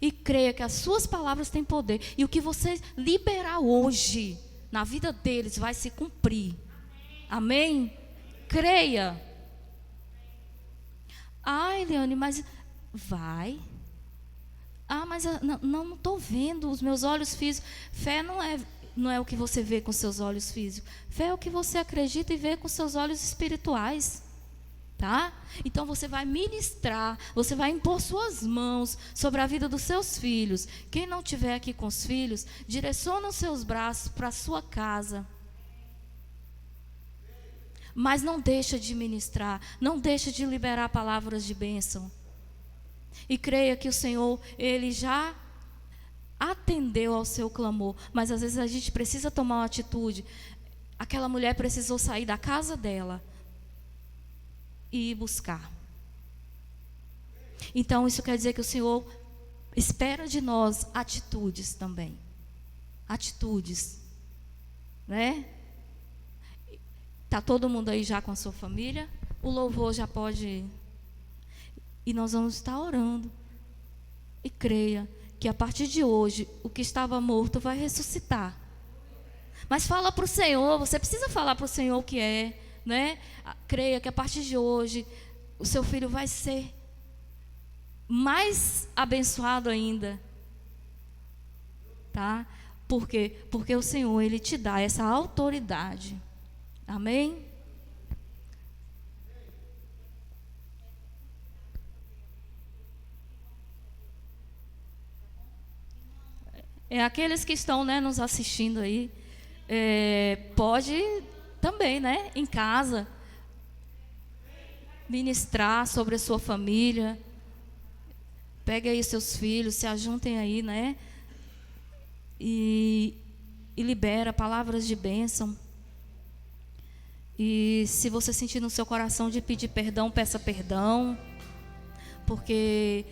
E creia que as suas palavras têm poder. E o que você liberar hoje, na vida deles, vai se cumprir. Amém? Creia. Ai, Eliane, mas vai. Mas não estou vendo. Os meus olhos físicos. Fé não é o que você vê com seus olhos físicos. Fé é o que você acredita e vê com seus olhos espirituais. Tá? Então você vai ministrar, você vai impor suas mãos sobre a vida dos seus filhos. Quem não estiver aqui com os filhos, direciona os seus braços para a sua casa. Mas não deixa de ministrar, não deixa de liberar palavras de bênção. E creia que o Senhor, Ele já atendeu ao seu clamor. Mas às vezes a gente precisa tomar uma atitude. Aquela mulher precisou sair da casa dela e ir buscar. Então isso quer dizer que o Senhor espera de nós atitudes também. Atitudes, né? Tá todo mundo aí já com a sua família? O louvor já pode ir. E nós vamos estar orando. E creia que a partir de hoje, o que estava morto vai ressuscitar. Mas fala para o Senhor, você precisa falar para o Senhor o que é, né? Creia que a partir de hoje, o seu filho vai ser mais abençoado ainda. Tá? Por quê? Porque o Senhor, Ele te dá essa autoridade. Amém? Aqueles que estão, né, nos assistindo aí, pode também, né, em casa, ministrar sobre a sua família. Pegue aí seus filhos, se ajuntem aí, né, e libera palavras de bênção. E se você sentir no seu coração de pedir perdão, peça perdão, porque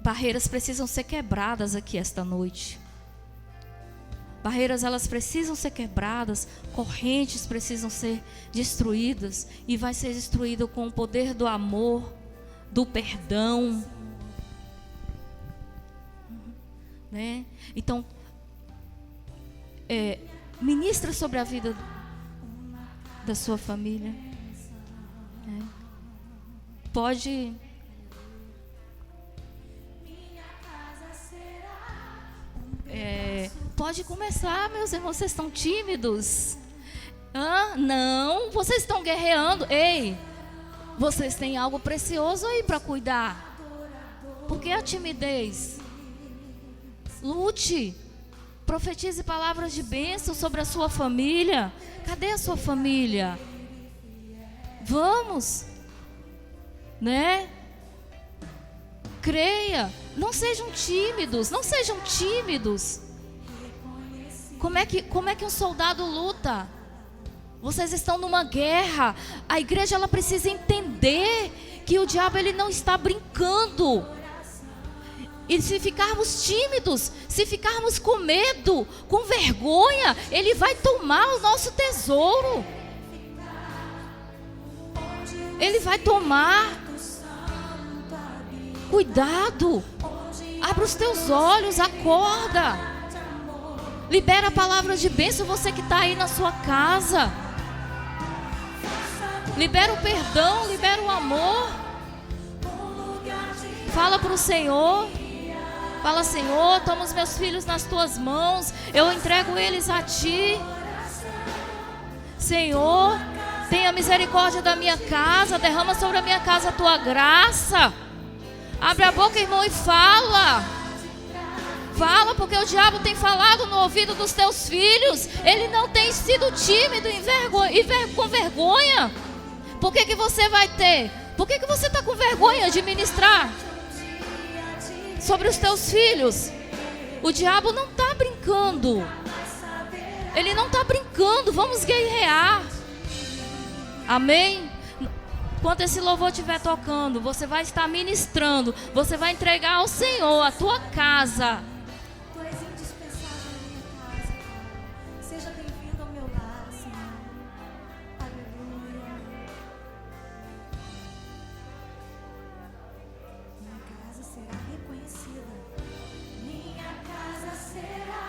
barreiras precisam ser quebradas aqui esta noite. Barreiras, elas precisam ser quebradas, correntes precisam ser destruídas, e vai ser destruído com o poder do amor, do perdão, né? Então, ministra sobre a vida da sua família, né? Pode pode começar, meus irmãos. Vocês estão tímidos? Não, vocês estão guerreando. Ei, vocês têm algo precioso aí para cuidar. Por que a timidez? Lute, profetize palavras de bênção sobre a sua família. Cadê a sua família? Vamos, né? Creia, não sejam tímidos, não sejam tímidos. Como é que um soldado luta? Vocês estão numa guerra. A igreja, ela precisa entender que o diabo, ele não está brincando. E se ficarmos tímidos, se ficarmos com medo, com vergonha, ele vai tomar o nosso tesouro. Ele vai tomar. Cuidado. Abra os teus olhos, acorda. Libera a palavra de bênção, você que está aí na sua casa. Libera o perdão, libera o amor. Fala para o Senhor. Fala: Senhor, toma os meus filhos nas tuas mãos, eu entrego eles a ti. Senhor, tenha misericórdia da minha casa, derrama sobre a minha casa a tua graça. Abre a boca, irmão, e fala. Fala, porque o diabo tem falado no ouvido dos teus filhos. Ele não tem sido tímido com vergonha. Por que você vai ter? Por que você está com vergonha de ministrar sobre os teus filhos? O diabo não está brincando. Ele não está brincando. Vamos guerrear. Amém? Enquanto esse louvor estiver tocando, você vai estar ministrando. Você vai entregar ao Senhor a tua casa. Tu és indispensável na minha casa, Pai. Seja bem-vindo ao meu lar, Senhor. Aleluia. Minha casa será reconhecida. Minha casa será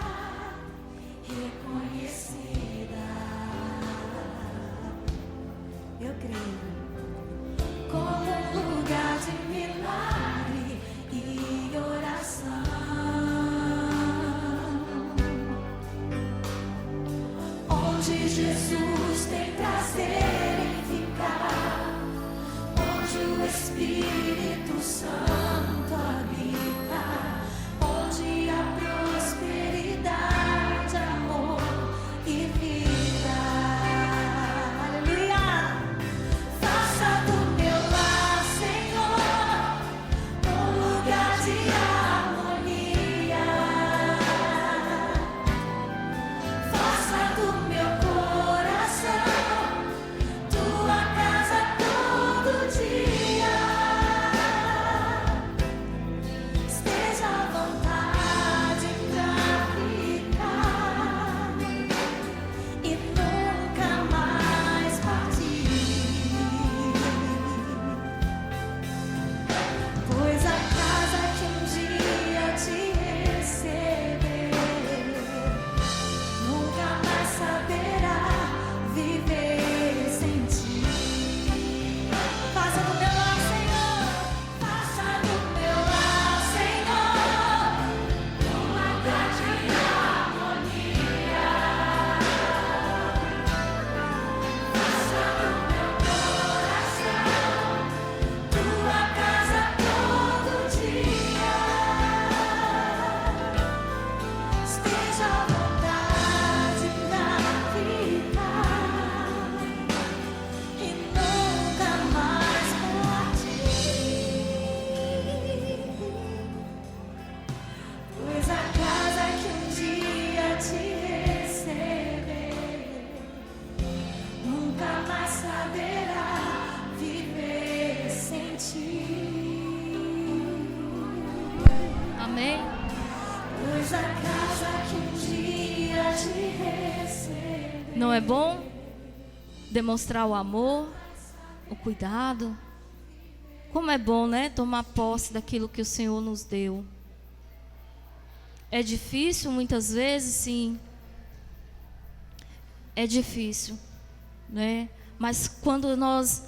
reconhecida. Eu creio. Como um lugar de milagre e oração, onde Jesus tem prazer em ficar, onde o Espírito Santo habita, onde há prosperidade, amor e vida. Aleluia! Faça do meu lar, Senhor, um lugar de harmonia. Faça do meu coração tua casa todo dia. Amém? Pois a casa que um dia te recebeu. Não é bom demonstrar o amor, o cuidado? Como é bom, né? Tomar posse daquilo que o Senhor nos deu. É difícil muitas vezes, sim. É difícil, né? Mas quando nós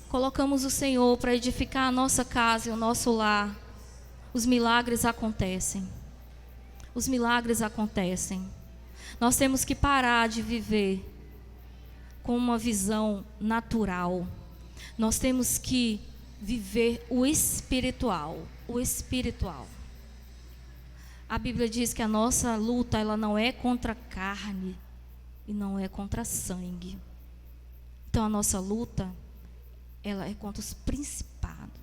colocamos o Senhor para edificar a nossa casa e o nosso lar, os milagres acontecem. Os milagres acontecem. Nós temos que parar de viver com uma visão natural. Nós temos que viver o espiritual. O espiritual. A Bíblia diz que a nossa luta, ela não é contra a carne e não é contra sangue. Então a nossa luta, ela é contra os principados.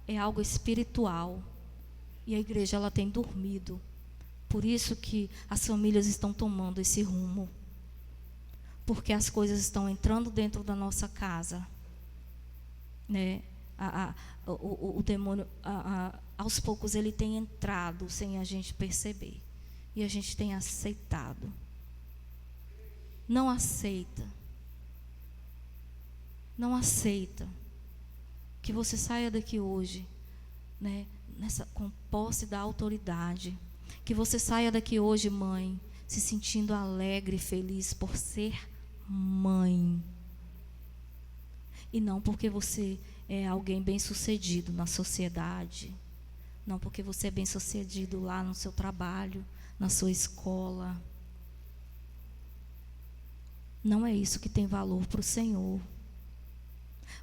É algo espiritual. E a igreja, ela tem dormido. Por isso que as famílias estão tomando esse rumo. Porque as coisas estão entrando dentro da nossa casa, né? O demônio, aos poucos, ele tem entrado sem a gente perceber. E a gente tem aceitado. Não aceita. Não aceita que você saia daqui hoje, né, com posse da autoridade. Que você saia daqui hoje, mãe, se sentindo alegre e feliz por ser mãe. E não porque você é alguém bem-sucedido na sociedade. Não porque você é bem-sucedido lá no seu trabalho, na sua escola. Não é isso que tem valor para o Senhor.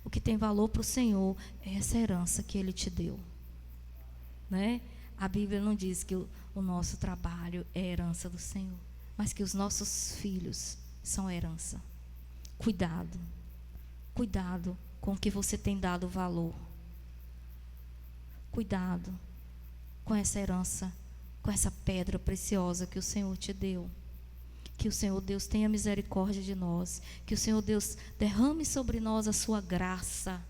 O que tem valor para o Senhor é essa herança que Ele te deu, né? A Bíblia não diz que o nosso trabalho é herança do Senhor, mas que os nossos filhos são herança. Cuidado. Cuidado com o que você tem dado valor. Cuidado com essa herança, com essa pedra preciosa que o Senhor te deu. Que o Senhor Deus tenha misericórdia de nós. Que o Senhor Deus derrame sobre nós a sua graça.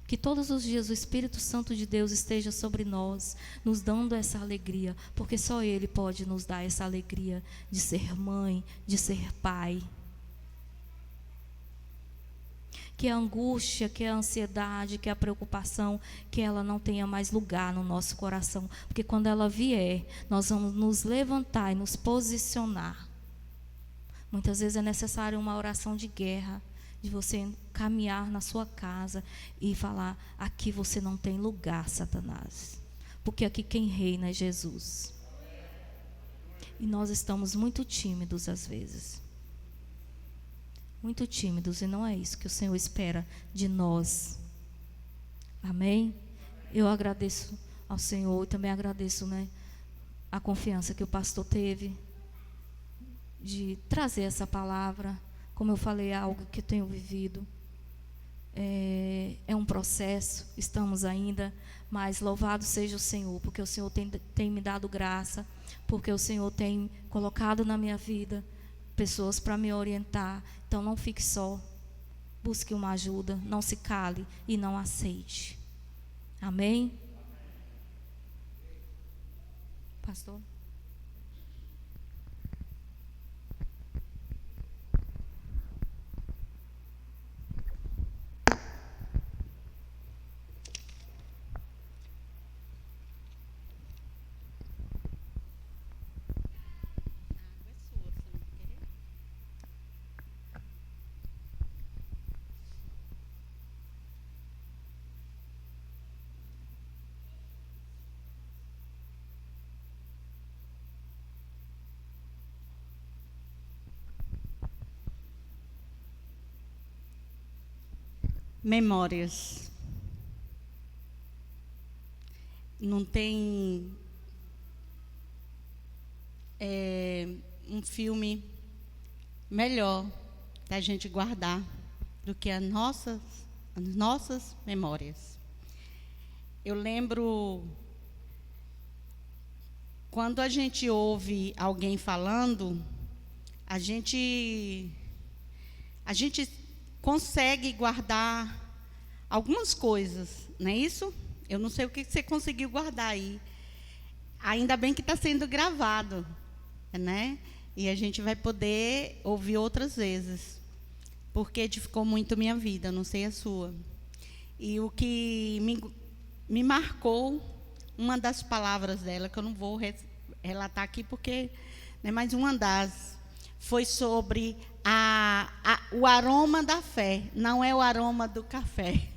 Que todos os dias o Espírito Santo de Deus esteja sobre nós, nos dando essa alegria. Porque só Ele pode nos dar essa alegria de ser mãe, de ser pai. Que a angústia, que a ansiedade, que a preocupação, que ela não tenha mais lugar no nosso coração. Porque quando ela vier, nós vamos nos levantar e nos posicionar. Muitas vezes é necessário uma oração de guerra, de você caminhar na sua casa e falar: aqui você não tem lugar, Satanás. Porque aqui quem reina é Jesus. E nós estamos muito tímidos às vezes. Muito tímidos, e não é isso que o Senhor espera de nós. Amém? Eu agradeço ao Senhor e também agradeço, né, a confiança que o pastor teve de trazer essa palavra. Como eu falei, é algo que eu tenho vivido. É um processo, estamos ainda, mas louvado seja o Senhor, porque o Senhor tem me dado graça, porque o Senhor tem colocado na minha vida pessoas para me orientar. Então não fique só, busque uma ajuda, não se cale e não aceite. Amém? Pastor? Memórias. Não tem um filme melhor da gente guardar do que as nossas memórias. Eu lembro quando a gente ouve alguém falando, a gente consegue guardar algumas coisas, não é isso? Eu não sei o que você conseguiu guardar aí. Ainda bem que está sendo gravado, né? E a gente vai poder ouvir outras vezes, porque edificou muito minha vida, não sei a sua. E o que me marcou, uma das palavras dela, que eu não vou relatar aqui, porque não é mais uma das, foi sobre o aroma da fé, não é o aroma do café.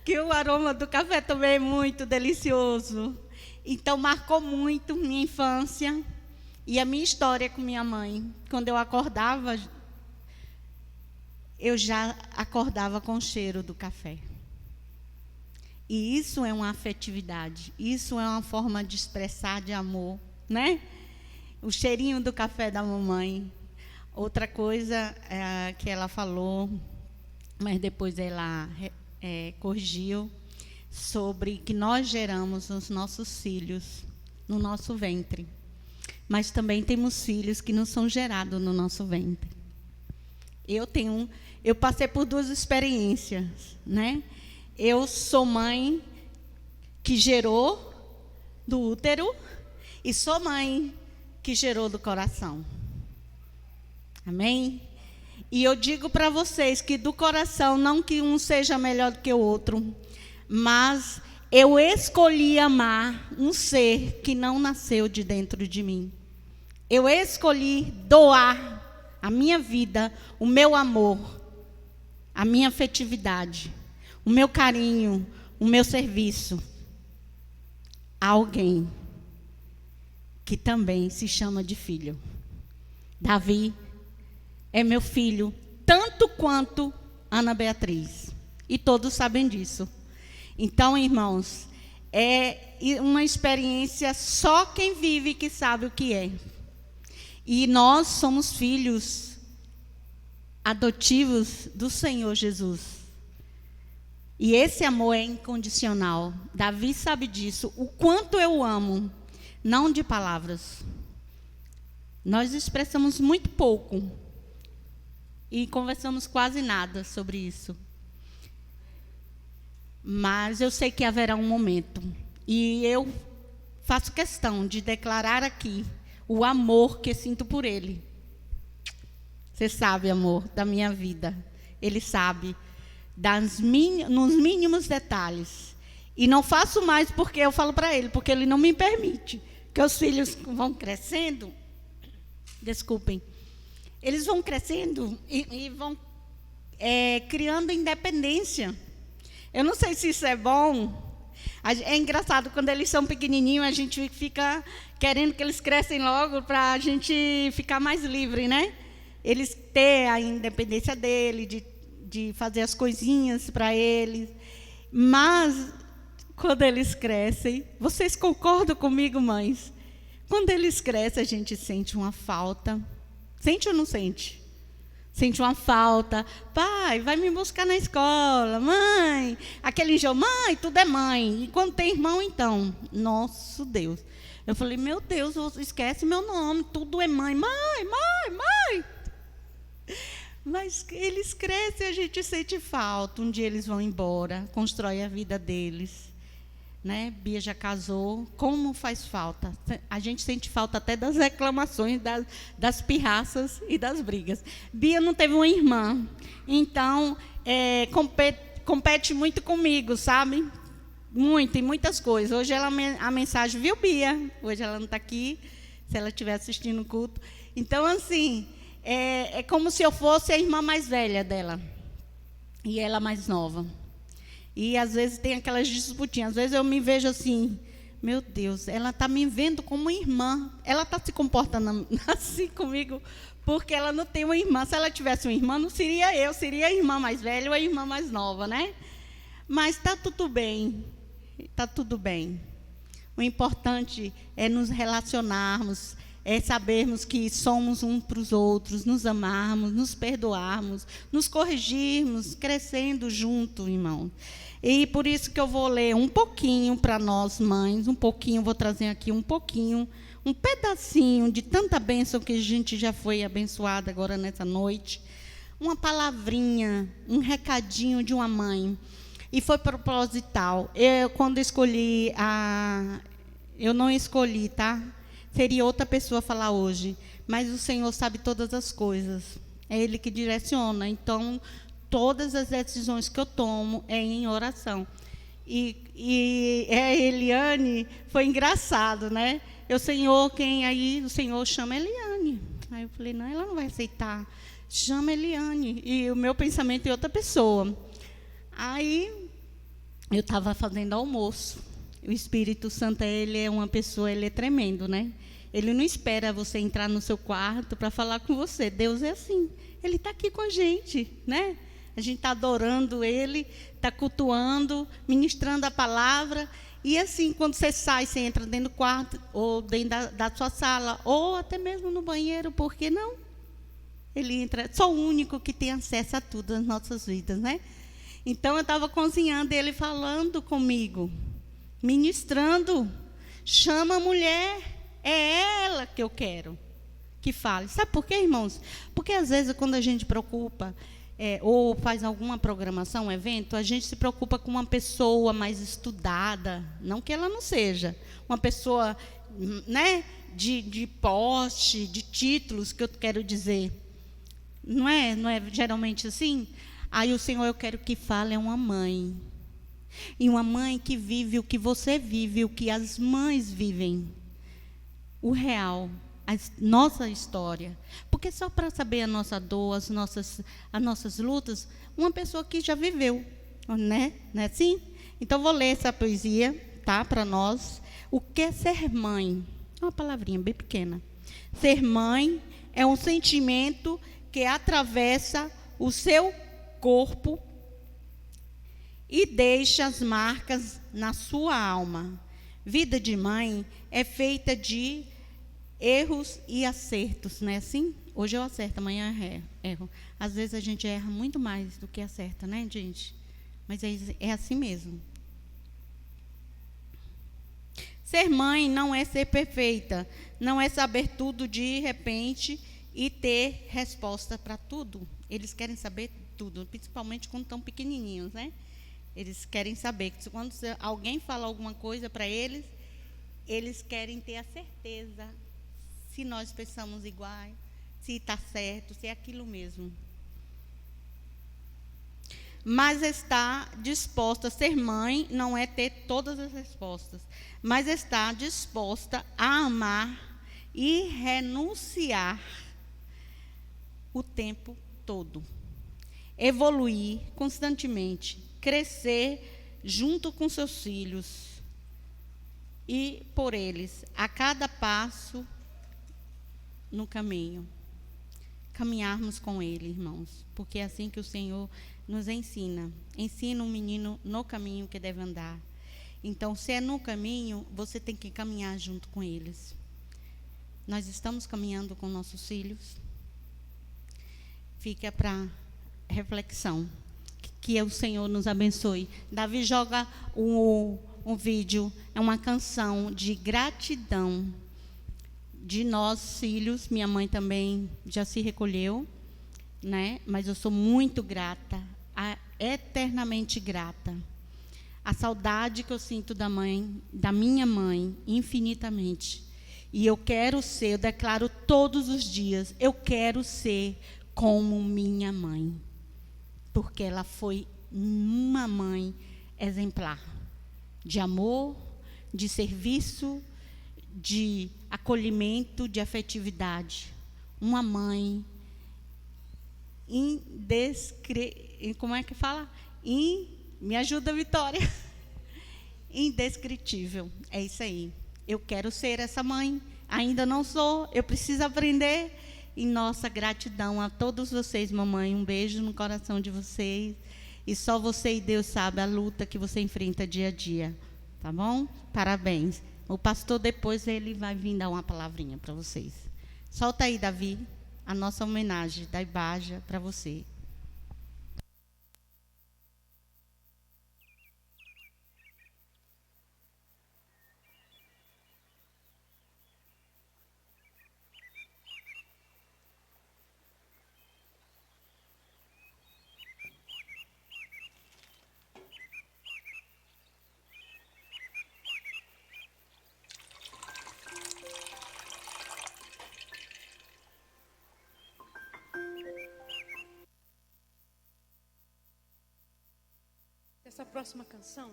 Que o aroma do café também é muito delicioso. Então, marcou muito minha infância e a minha história com minha mãe. Quando eu acordava, eu já acordava com o cheiro do café. E isso é uma afetividade, isso é uma forma de expressar de amor, né? O cheirinho do café da mamãe. Outra coisa que ela falou, mas depois ela corrigiu, sobre que nós geramos os nossos filhos no nosso ventre. Mas também temos filhos que não são gerados no nosso ventre. Eu passei por 2 experiências, né? Eu sou mãe que gerou do útero e sou mãe que gerou do coração. Amém? E eu digo para vocês que do coração, não que um seja melhor do que o outro, mas eu escolhi amar um ser que não nasceu de dentro de mim. Eu escolhi doar a minha vida, o meu amor, a minha afetividade, o meu carinho, o meu serviço a alguém que também se chama de filho. Davi é meu filho, tanto quanto Ana Beatriz. E todos sabem disso. Então, irmãos, é uma experiência só quem vive que sabe o que é. E nós somos filhos adotivos do Senhor Jesus. E esse amor é incondicional. Davi sabe disso. O quanto eu amo, não de palavras. Nós expressamos muito pouco. E conversamos quase nada sobre isso. Mas eu sei que haverá um momento. E eu faço questão de declarar aqui o amor que sinto por ele. Você sabe, amor, da minha vida. Ele sabe nos mínimos detalhes. E não faço mais porque eu falo para ele, porque ele não me permite. Que os filhos vão crescendo. Desculpem. Eles vão crescendo e vão criando independência. Eu não sei se isso é bom. É engraçado, quando eles são pequenininhos, a gente fica querendo que eles crescem logo para a gente ficar mais livre, né? Eles ter a independência dele, de fazer as coisinhas para eles. Mas, quando eles crescem, vocês concordam comigo, mães? Quando eles crescem, a gente sente uma falta. Sente ou não sente? Sente uma falta. Pai, vai me buscar na escola. Mãe, aquele enjoo. Mãe, tudo é mãe. E quando tem irmão, então. Nosso Deus. Eu falei, meu Deus, esquece meu nome. Tudo é mãe. Mãe, mãe, mãe. Mas eles crescem e a gente sente falta. Um dia eles vão embora, constrói a vida deles. Né? Bia já casou. Como faz falta? A gente sente falta até das reclamações, das pirraças e das brigas. Bia não teve uma irmã, então compete muito comigo, sabe? Muito, em muitas coisas. Hoje a mensagem, viu, Bia? Hoje ela não está aqui, se ela estiver assistindo o culto. Então, assim, é como se eu fosse a irmã mais velha dela e ela mais nova. E, às vezes, tem aquelas disputinhas. Às vezes, eu me vejo assim, meu Deus, ela está me vendo como irmã. Ela está se comportando assim comigo, porque ela não tem uma irmã. Se ela tivesse uma irmã, não seria eu, seria a irmã mais velha ou a irmã mais nova, né? Mas está tudo bem, está tudo bem. O importante é nos relacionarmos, é sabermos que somos uns para os outros, nos amarmos, nos perdoarmos, nos corrigirmos, crescendo junto, irmão. E por isso que eu vou ler um pouquinho para nós, mães, vou trazer aqui um pouquinho, um pedacinho de tanta bênção que a gente já foi abençoada agora nessa noite. Uma palavrinha, um recadinho de uma mãe. E foi proposital. Quando escolhi eu não escolhi, tá? Seria outra pessoa falar hoje. Mas o Senhor sabe todas as coisas. É Ele que direciona. Então, todas as decisões que eu tomo é em oração. E a Eliane, foi engraçado, né? O Senhor chama a Eliane. Aí eu falei, não, ela não vai aceitar. Chama a Eliane. E o meu pensamento é outra pessoa. Aí, eu estava fazendo almoço. O Espírito Santo, ele é uma pessoa, ele é tremendo, né? Ele não espera você entrar no seu quarto para falar com você. Deus é assim. Ele está aqui com a gente, né? A gente está adorando Ele, está cultuando, ministrando a palavra. E assim, quando você sai, você entra dentro do quarto, ou dentro da sua sala, ou até mesmo no banheiro, por que não? Ele entra, só o único que tem acesso a tudo nas nossas vidas, né? Então, eu estava cozinhando, ele falando comigo, ministrando. Chama a mulher, é ela que eu quero que fale. Sabe por quê, irmãos? Porque às vezes, quando a gente preocupa, ou faz alguma programação, um evento, a gente se preocupa com uma pessoa mais estudada, não que ela não seja, uma pessoa, né, de poste, de títulos, que eu quero dizer. Não é geralmente assim? Aí o Senhor, eu quero que fale, é uma mãe. E uma mãe que vive o que você vive, o que as mães vivem. O real. A nossa história. Porque só para saber a nossa dor, as nossas lutas, uma pessoa que já viveu, né? Não é assim? Então, vou ler essa poesia, tá, para nós. O que é ser mãe? É uma palavrinha bem pequena. Ser mãe é um sentimento que atravessa o seu corpo e deixa as marcas na sua alma. Vida de mãe é feita de erros e acertos, não é assim? Hoje eu acerto, amanhã erro. Às vezes a gente erra muito mais do que acerta, né, gente? Mas é assim mesmo. Ser mãe não é ser perfeita, não é saber tudo de repente e ter resposta para tudo. Eles querem saber tudo, principalmente quando estão pequenininhos, né? Eles querem saber. Quando alguém fala alguma coisa para eles, eles querem ter a certeza se nós pensamos iguais, se está certo, se é aquilo mesmo. Mas estar disposta a ser mãe não é ter todas as respostas, mas estar disposta a amar e renunciar o tempo todo. Evoluir constantemente, crescer junto com seus filhos e por eles, a cada passo no caminho. Caminharmos com Ele, irmãos, porque é assim que o Senhor nos ensina. Ensina o menino no caminho que deve andar. Então, se é no caminho, você tem que caminhar junto com eles. Nós estamos caminhando com nossos filhos. Fica para reflexão. Que o Senhor nos abençoe. Davi joga um vídeo, é uma canção de gratidão de nós, filhos. Minha mãe também já se recolheu, né? Mas eu sou muito grata, eternamente grata. A saudade que eu sinto da minha mãe, infinitamente. E eu quero ser, eu declaro todos os dias, eu quero ser como minha mãe. Porque ela foi uma mãe exemplar. De amor, de serviço, de acolhimento, de afetividade. Uma mãe como é que fala? Me ajuda, Vitória. Indescritível. É isso aí. Eu quero ser essa mãe. Ainda não sou. Eu preciso aprender. E nossa gratidão a todos vocês, mamãe. Um beijo no coração de vocês. E só você e Deus sabe a luta que você enfrenta dia a dia. Tá bom? Parabéns. O pastor depois ele vai vir dar uma palavrinha para vocês. Solta aí, Davi, a nossa homenagem da Ibaja para você. Essa próxima canção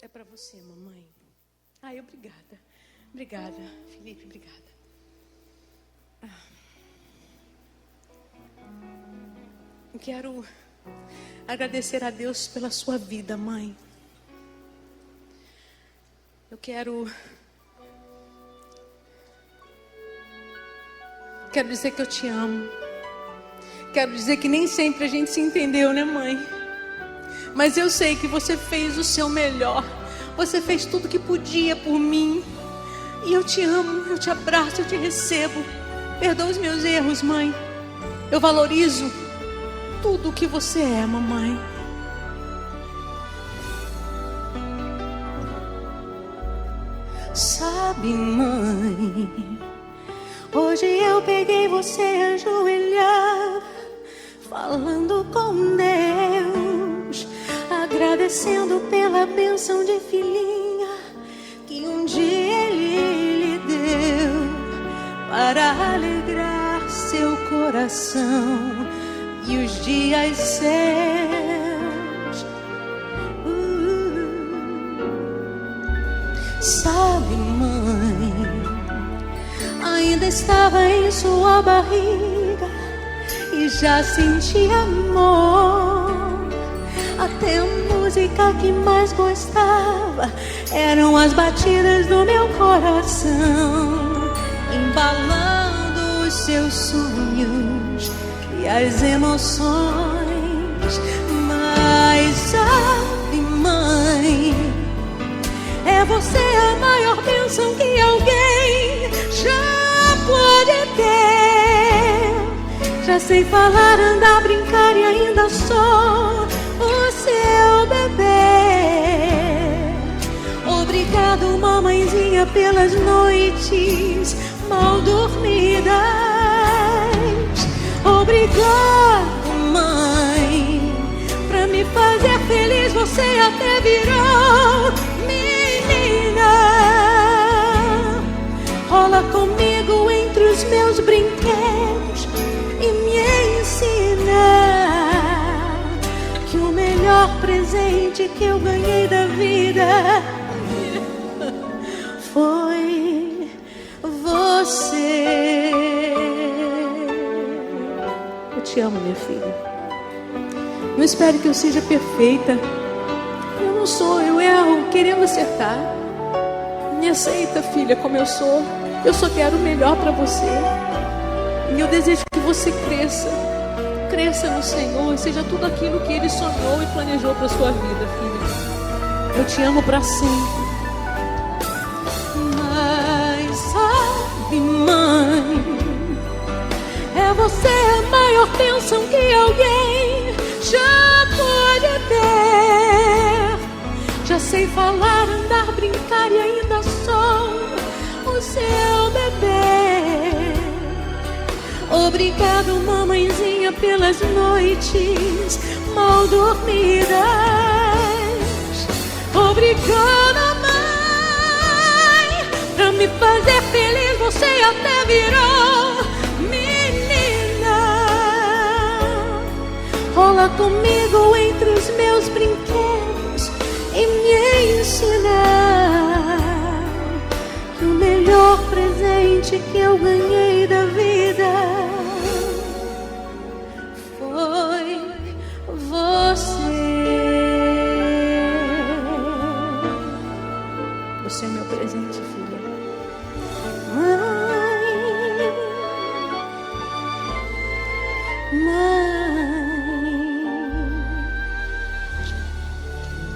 é para você, mamãe. Ai, obrigada. Obrigada, Felipe, obrigada. Eu quero agradecer a Deus pela sua vida, mãe. Eu quero dizer que eu te amo. Quero dizer que nem sempre a gente se entendeu, né, mãe? Mas eu sei que você fez o seu melhor. Você fez tudo que podia por mim. E eu te amo, eu te abraço, eu te recebo. Perdoa os meus erros, mãe. Eu valorizo tudo o que você é, mamãe. Sabe, mãe, hoje eu peguei você ajoelhada, falando com Deus, agradecendo pela bênção de filhinha que um dia Ele lhe deu, para alegrar seu coração e os dias seus. Sabe, mãe, ainda estava em sua barriga e já sentia amor. Até a música que mais gostava eram as batidas do meu coração, embalando os seus sonhos e as emoções. Mas sabe, mãe, é você a maior bênção que alguém já pode ter. Já sei falar, andar, brincar e ainda sou o seu bebê. Obrigado, mamãezinha, pelas noites mal dormidas. Obrigado, mãe, pra me fazer feliz você até virou menina. Rola comigo entre os meus brinquedos e me ensina que o melhor presente que eu ganhei da vida foi você. Eu te amo, minha filha. Não espere que eu seja perfeita. Eu não sou, eu erro querendo acertar. Me aceita, filha, como eu sou. Eu só quero o melhor para você. E eu desejo que você cresça. Cresça no Senhor e seja tudo aquilo que Ele sonhou e planejou para sua vida, filha. Eu te amo para sempre. Mas sabe, mãe, é você a maior bênção que alguém já pode ter. Já sei falar, andar, brincar e ainda sou o seu bebê. Obrigado, mamãezinha, pelas noites mal dormidas. Obrigada, mãe, pra me fazer feliz você até virou menina. Rola comigo entre os meus brinquedos e me ensinar que o melhor presente que eu ganhei da vida foi você. Você é meu presente, filha. Mãe,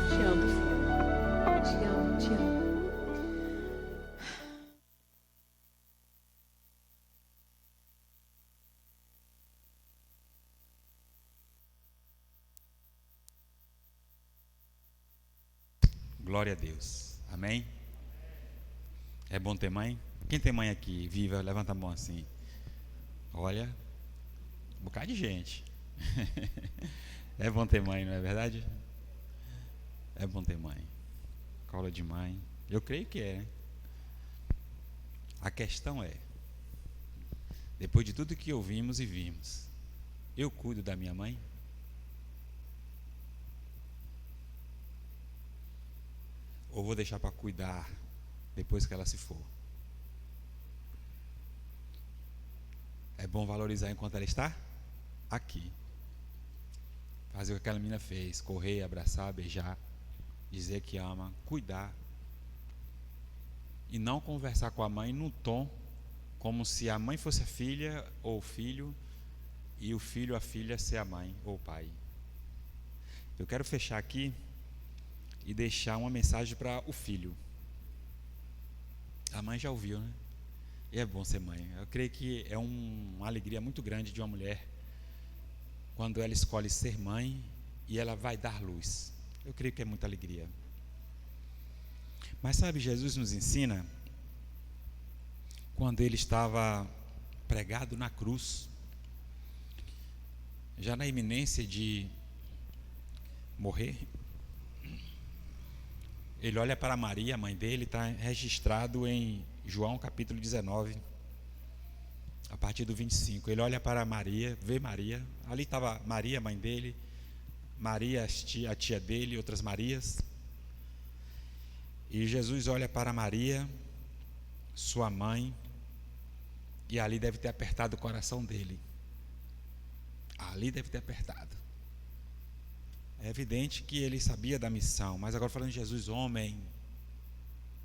te amo, filha. Te amo, te amo. Glória a Deus. Amém? É bom ter mãe? Quem tem mãe aqui, viva, levanta a mão assim. Olha, um bocado de gente. É bom ter mãe, não é verdade? É bom ter mãe. Cola de mãe. Eu creio que é. A questão é, depois de tudo que ouvimos e vimos, eu cuido da minha mãe? ou vou deixar para cuidar depois que ela se for? É bom valorizar enquanto ela está aqui. Fazer o que aquela menina fez: correr, abraçar, beijar, dizer que ama, cuidar. E não conversar com a mãe num tom como se a mãe fosse a filha ou o filho, e o filho, a filha, ser a mãe ou o pai. Eu quero fechar aqui e deixar uma mensagem para o filho. A mãe já ouviu, né? E é bom ser mãe. Eu creio que é uma alegria muito grande de uma mulher quando ela escolhe ser mãe e ela vai dar luz. Eu creio que é muita alegria. Mas sabe, Jesus nos ensina, quando ele estava pregado na cruz, já na iminência de morrer, ele olha para Maria, a mãe dele, está registrado em João capítulo 19, a partir do 25. Ele olha para Maria, vê Maria, ali estava Maria, mãe dele, Maria, a tia dele, outras Marias. E Jesus olha para Maria, sua mãe, e ali deve ter apertado o coração dele. Ali deve ter apertado. É evidente que ele sabia da missão, mas agora falando de Jesus, homem,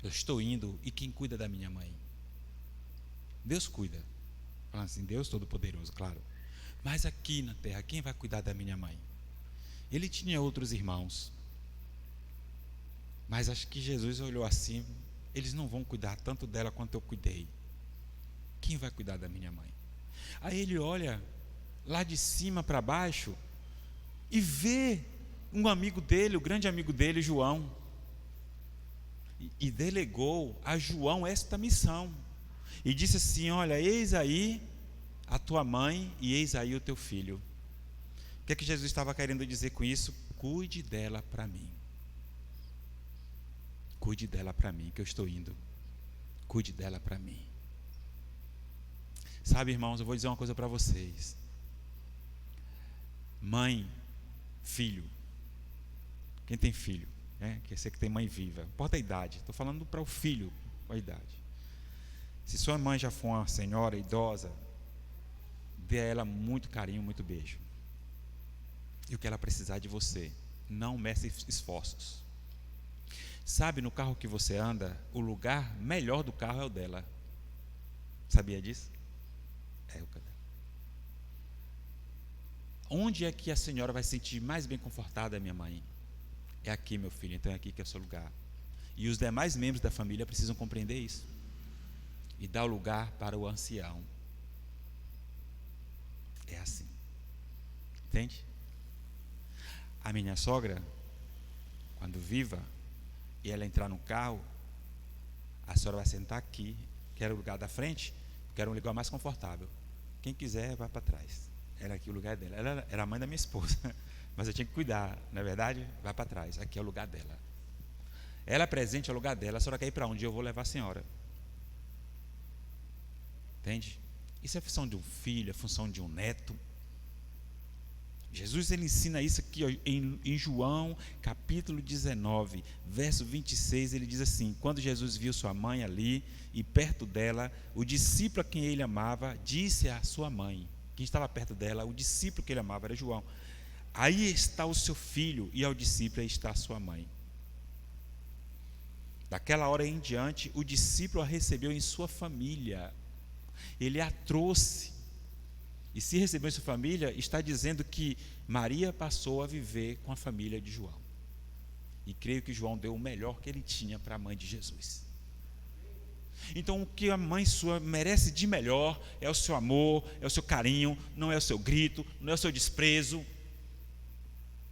eu estou indo, e quem cuida da minha mãe? Deus cuida. Falando assim, Deus Todo-Poderoso, claro. Mas aqui na terra, quem vai cuidar da minha mãe? Ele tinha outros irmãos, mas acho que Jesus olhou assim: eles não vão cuidar tanto dela quanto eu cuidei. Quem vai cuidar da minha mãe? Aí ele olha lá de cima para baixo e vê um amigo dele, o grande amigo dele, João, e delegou a João esta missão, e disse assim: olha, eis aí a tua mãe e eis aí o teu filho. O que é que Jesus estava querendo dizer com isso? Cuide dela para mim. Cuide dela para mim, que eu estou indo. Cuide dela para mim. Sabe, irmãos, eu vou dizer uma coisa para vocês. Mãe, filho, quem tem filho, né? Que você que tem mãe viva, não importa a idade, estou falando para o filho com a idade. Se sua mãe já for uma senhora idosa, dê a ela muito carinho, muito beijo. E o que ela precisar de você, não meça esforços. Sabe, no carro que você anda, o lugar melhor do carro é o dela. Sabia disso? É o dela. Onde é que a senhora vai se sentir mais bem confortada, minha mãe? É aqui, meu filho, então é aqui que é o seu lugar. E os demais membros da família precisam compreender isso e dar o lugar para o ancião. É assim. Entende? A minha sogra, quando viva, e ela entrar no carro, a senhora vai sentar aqui, quero o lugar da frente, quero um lugar mais confortável. Quem quiser, vai para trás. Era aqui o lugar dela. Ela era a mãe da minha esposa, mas eu tinha que cuidar, não é verdade? Vai para trás, aqui é o lugar dela. Ela presente é o lugar dela. A senhora quer ir para onde? Eu vou levar a senhora. Entende? Isso é função de um filho, é função de um neto. Jesus, ele ensina isso aqui, ó, em João capítulo 19, verso 26, ele diz assim: quando Jesus viu sua mãe ali e perto dela, o discípulo a quem ele amava disse à sua mãe, quem estava perto dela, o discípulo que ele amava era João: aí está o seu filho. E ao discípulo aí está a sua mãe. Daquela hora em diante, o discípulo a recebeu em sua família, ele a trouxe. E se recebeu em sua família, está dizendo que Maria passou a viver com a família de João. E creio que João deu o melhor que ele tinha para a mãe de Jesus. Então o que a mãe sua merece de melhor é o seu amor, é o seu carinho, não é o seu grito, não é o seu desprezo,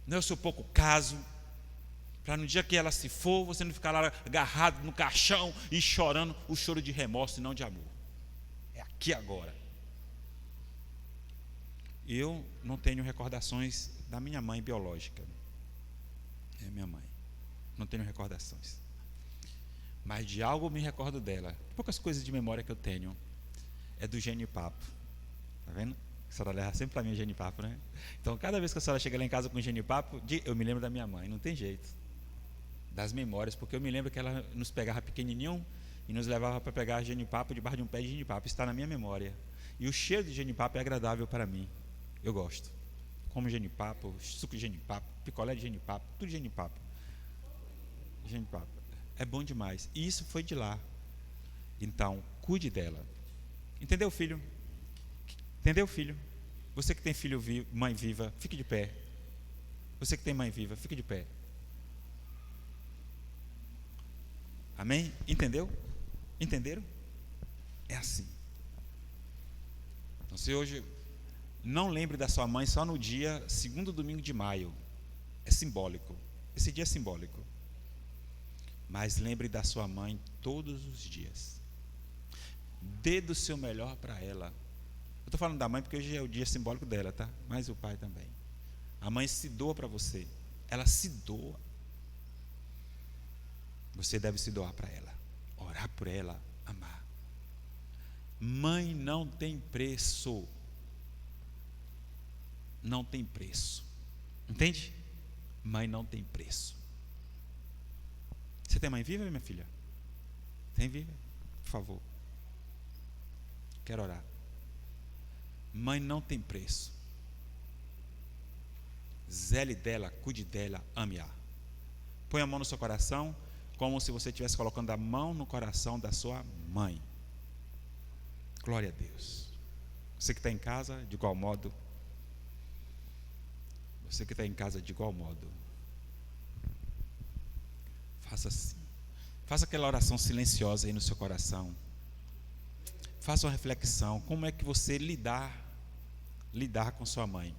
não é o seu pouco caso, para no dia que ela se for, você não ficar lá agarrado no caixão e chorando o choro de remorso e não de amor. É aqui agora. Eu não tenho recordações da minha mãe biológica. É minha mãe. Não tenho recordações. Mas de algo eu me recordo dela. Poucas coisas de memória que eu tenho é do genipapo. Tá vendo? A senhora leva sempre para mim o genipapo, né? Então, cada vez que a senhora chega lá em casa com o genipapo, eu me lembro da minha mãe. Não tem jeito. das memórias, porque eu me lembro que ela nos pegava pequenininho e nos levava para pegar genipapo debaixo de um pé de genipapo. Está na minha memória. E o cheiro de genipapo é agradável para mim. Eu gosto. Como genipapo, suco de genipapo, picolé de genipapo, tudo de genipapo. Genipapo. É bom demais. E isso foi de lá. Então, cuide dela. Entendeu, filho? Entendeu, filho? Você que tem filho vivo, mãe viva, fique de pé. Você que tem mãe viva, fique de pé. Amém? Entendeu? Entenderam? É assim. Então, se hoje não lembre da sua mãe só no dia 2º domingo de maio, é simbólico. Esse dia é simbólico. Mas lembre da sua mãe todos os dias. Dê do seu melhor para ela. Eu estou falando da mãe porque hoje é o dia simbólico dela, tá? Mas o pai também. A mãe se doa para você. Ela se doa. Você deve se doar para ela. Orar por ela, amar. Mãe não tem preço. Não tem preço. Entende? Mãe não tem preço. Você tem mãe viva, minha filha? Tem viva? Por favor. Quero orar. Mãe não tem preço. Zele dela, cuide dela, ame-a. Põe a mão no seu coração, como se você estivesse colocando a mão no coração da sua mãe. Glória a Deus. Você que está em casa, de igual modo. Você que está em casa, de igual modo. Faça assim. Faça aquela oração silenciosa aí no seu coração. Faça uma reflexão. Como é que você lidar com sua mãe?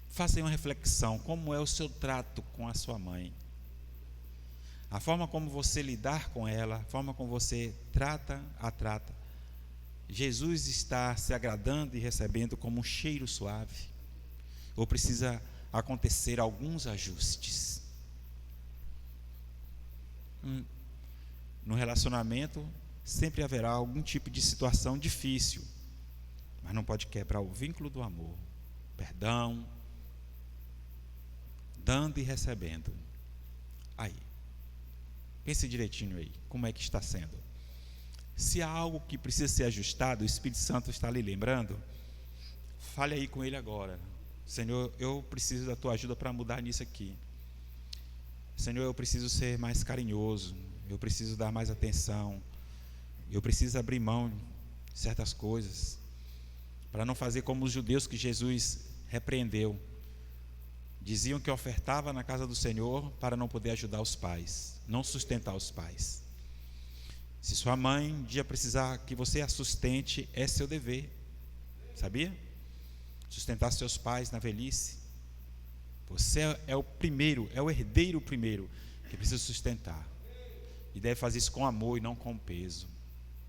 Faça aí uma reflexão. Como é o seu trato com a sua mãe? A forma como você lidar com ela, a forma como você a trata. Jesus está se agradando e recebendo como um cheiro suave? Ou precisa acontecer alguns ajustes? No relacionamento sempre haverá algum tipo de situação difícil, mas não pode quebrar o vínculo do amor. Perdão, dando e recebendo. Aí, pense direitinho aí, como é que está sendo? Se há algo que precisa ser ajustado, o Espírito Santo está lhe lembrando, fale aí com ele agora. Senhor, eu preciso da tua ajuda para mudar nisso aqui. Senhor, eu preciso ser mais carinhoso, eu preciso dar mais atenção, eu preciso abrir mão de certas coisas, para não fazer como os judeus que Jesus repreendeu. Diziam que ofertava na casa do Senhor para não poder ajudar os pais, não sustentar os pais. Se sua mãe um dia precisar que você a sustente, é seu dever, sabia? Sustentar seus pais na velhice. Você é o primeiro, é o herdeiro primeiro que precisa sustentar. E deve fazer isso com amor e não com peso.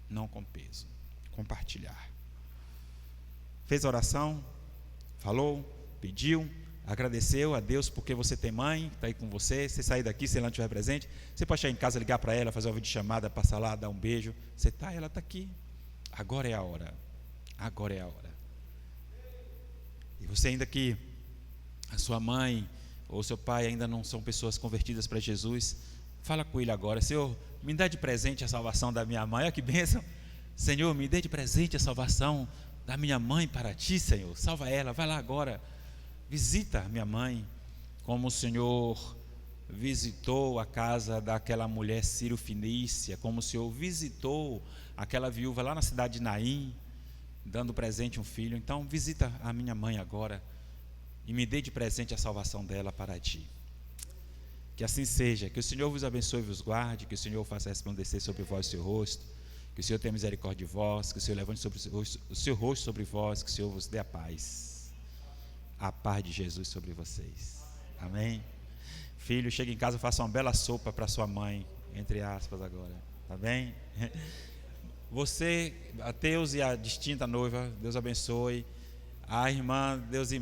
Não com peso. Compartilhar. Fez a oração? Falou? Pediu? Agradeceu a Deus porque você tem mãe, está aí com você. Você sair daqui, se ela não estiver presente, você pode chegar em casa, ligar para ela, fazer uma videochamada, passar lá, dar um beijo. Você está, ela está aqui. Agora é a hora. Agora é a hora. E você ainda que a sua mãe ou seu pai ainda não são pessoas convertidas para Jesus, fala com ele agora. Senhor, me dá de presente a salvação da minha mãe. Olha que bênção. Senhor, me dê de presente a salvação da minha mãe para ti, Senhor. Salva ela, vai lá agora. Visita minha mãe, como o Senhor visitou a casa daquela mulher sírio-fenícia, como o Senhor visitou aquela viúva lá na cidade de Naim, dando presente um filho. Então visita a minha mãe agora e me dê de presente a salvação dela para ti. Que assim seja, que o Senhor vos abençoe e vos guarde, que o Senhor faça resplandecer sobre vós o seu rosto, que o Senhor tenha misericórdia de vós, que o Senhor levante sobre o seu rosto sobre vós, que o Senhor vos dê a paz de Jesus sobre vocês. Amém? Filho, chega em casa, faça uma bela sopa para sua mãe, entre aspas agora, tá bem? Você, ateus e a distinta noiva, Deus abençoe. A irmã, Deus e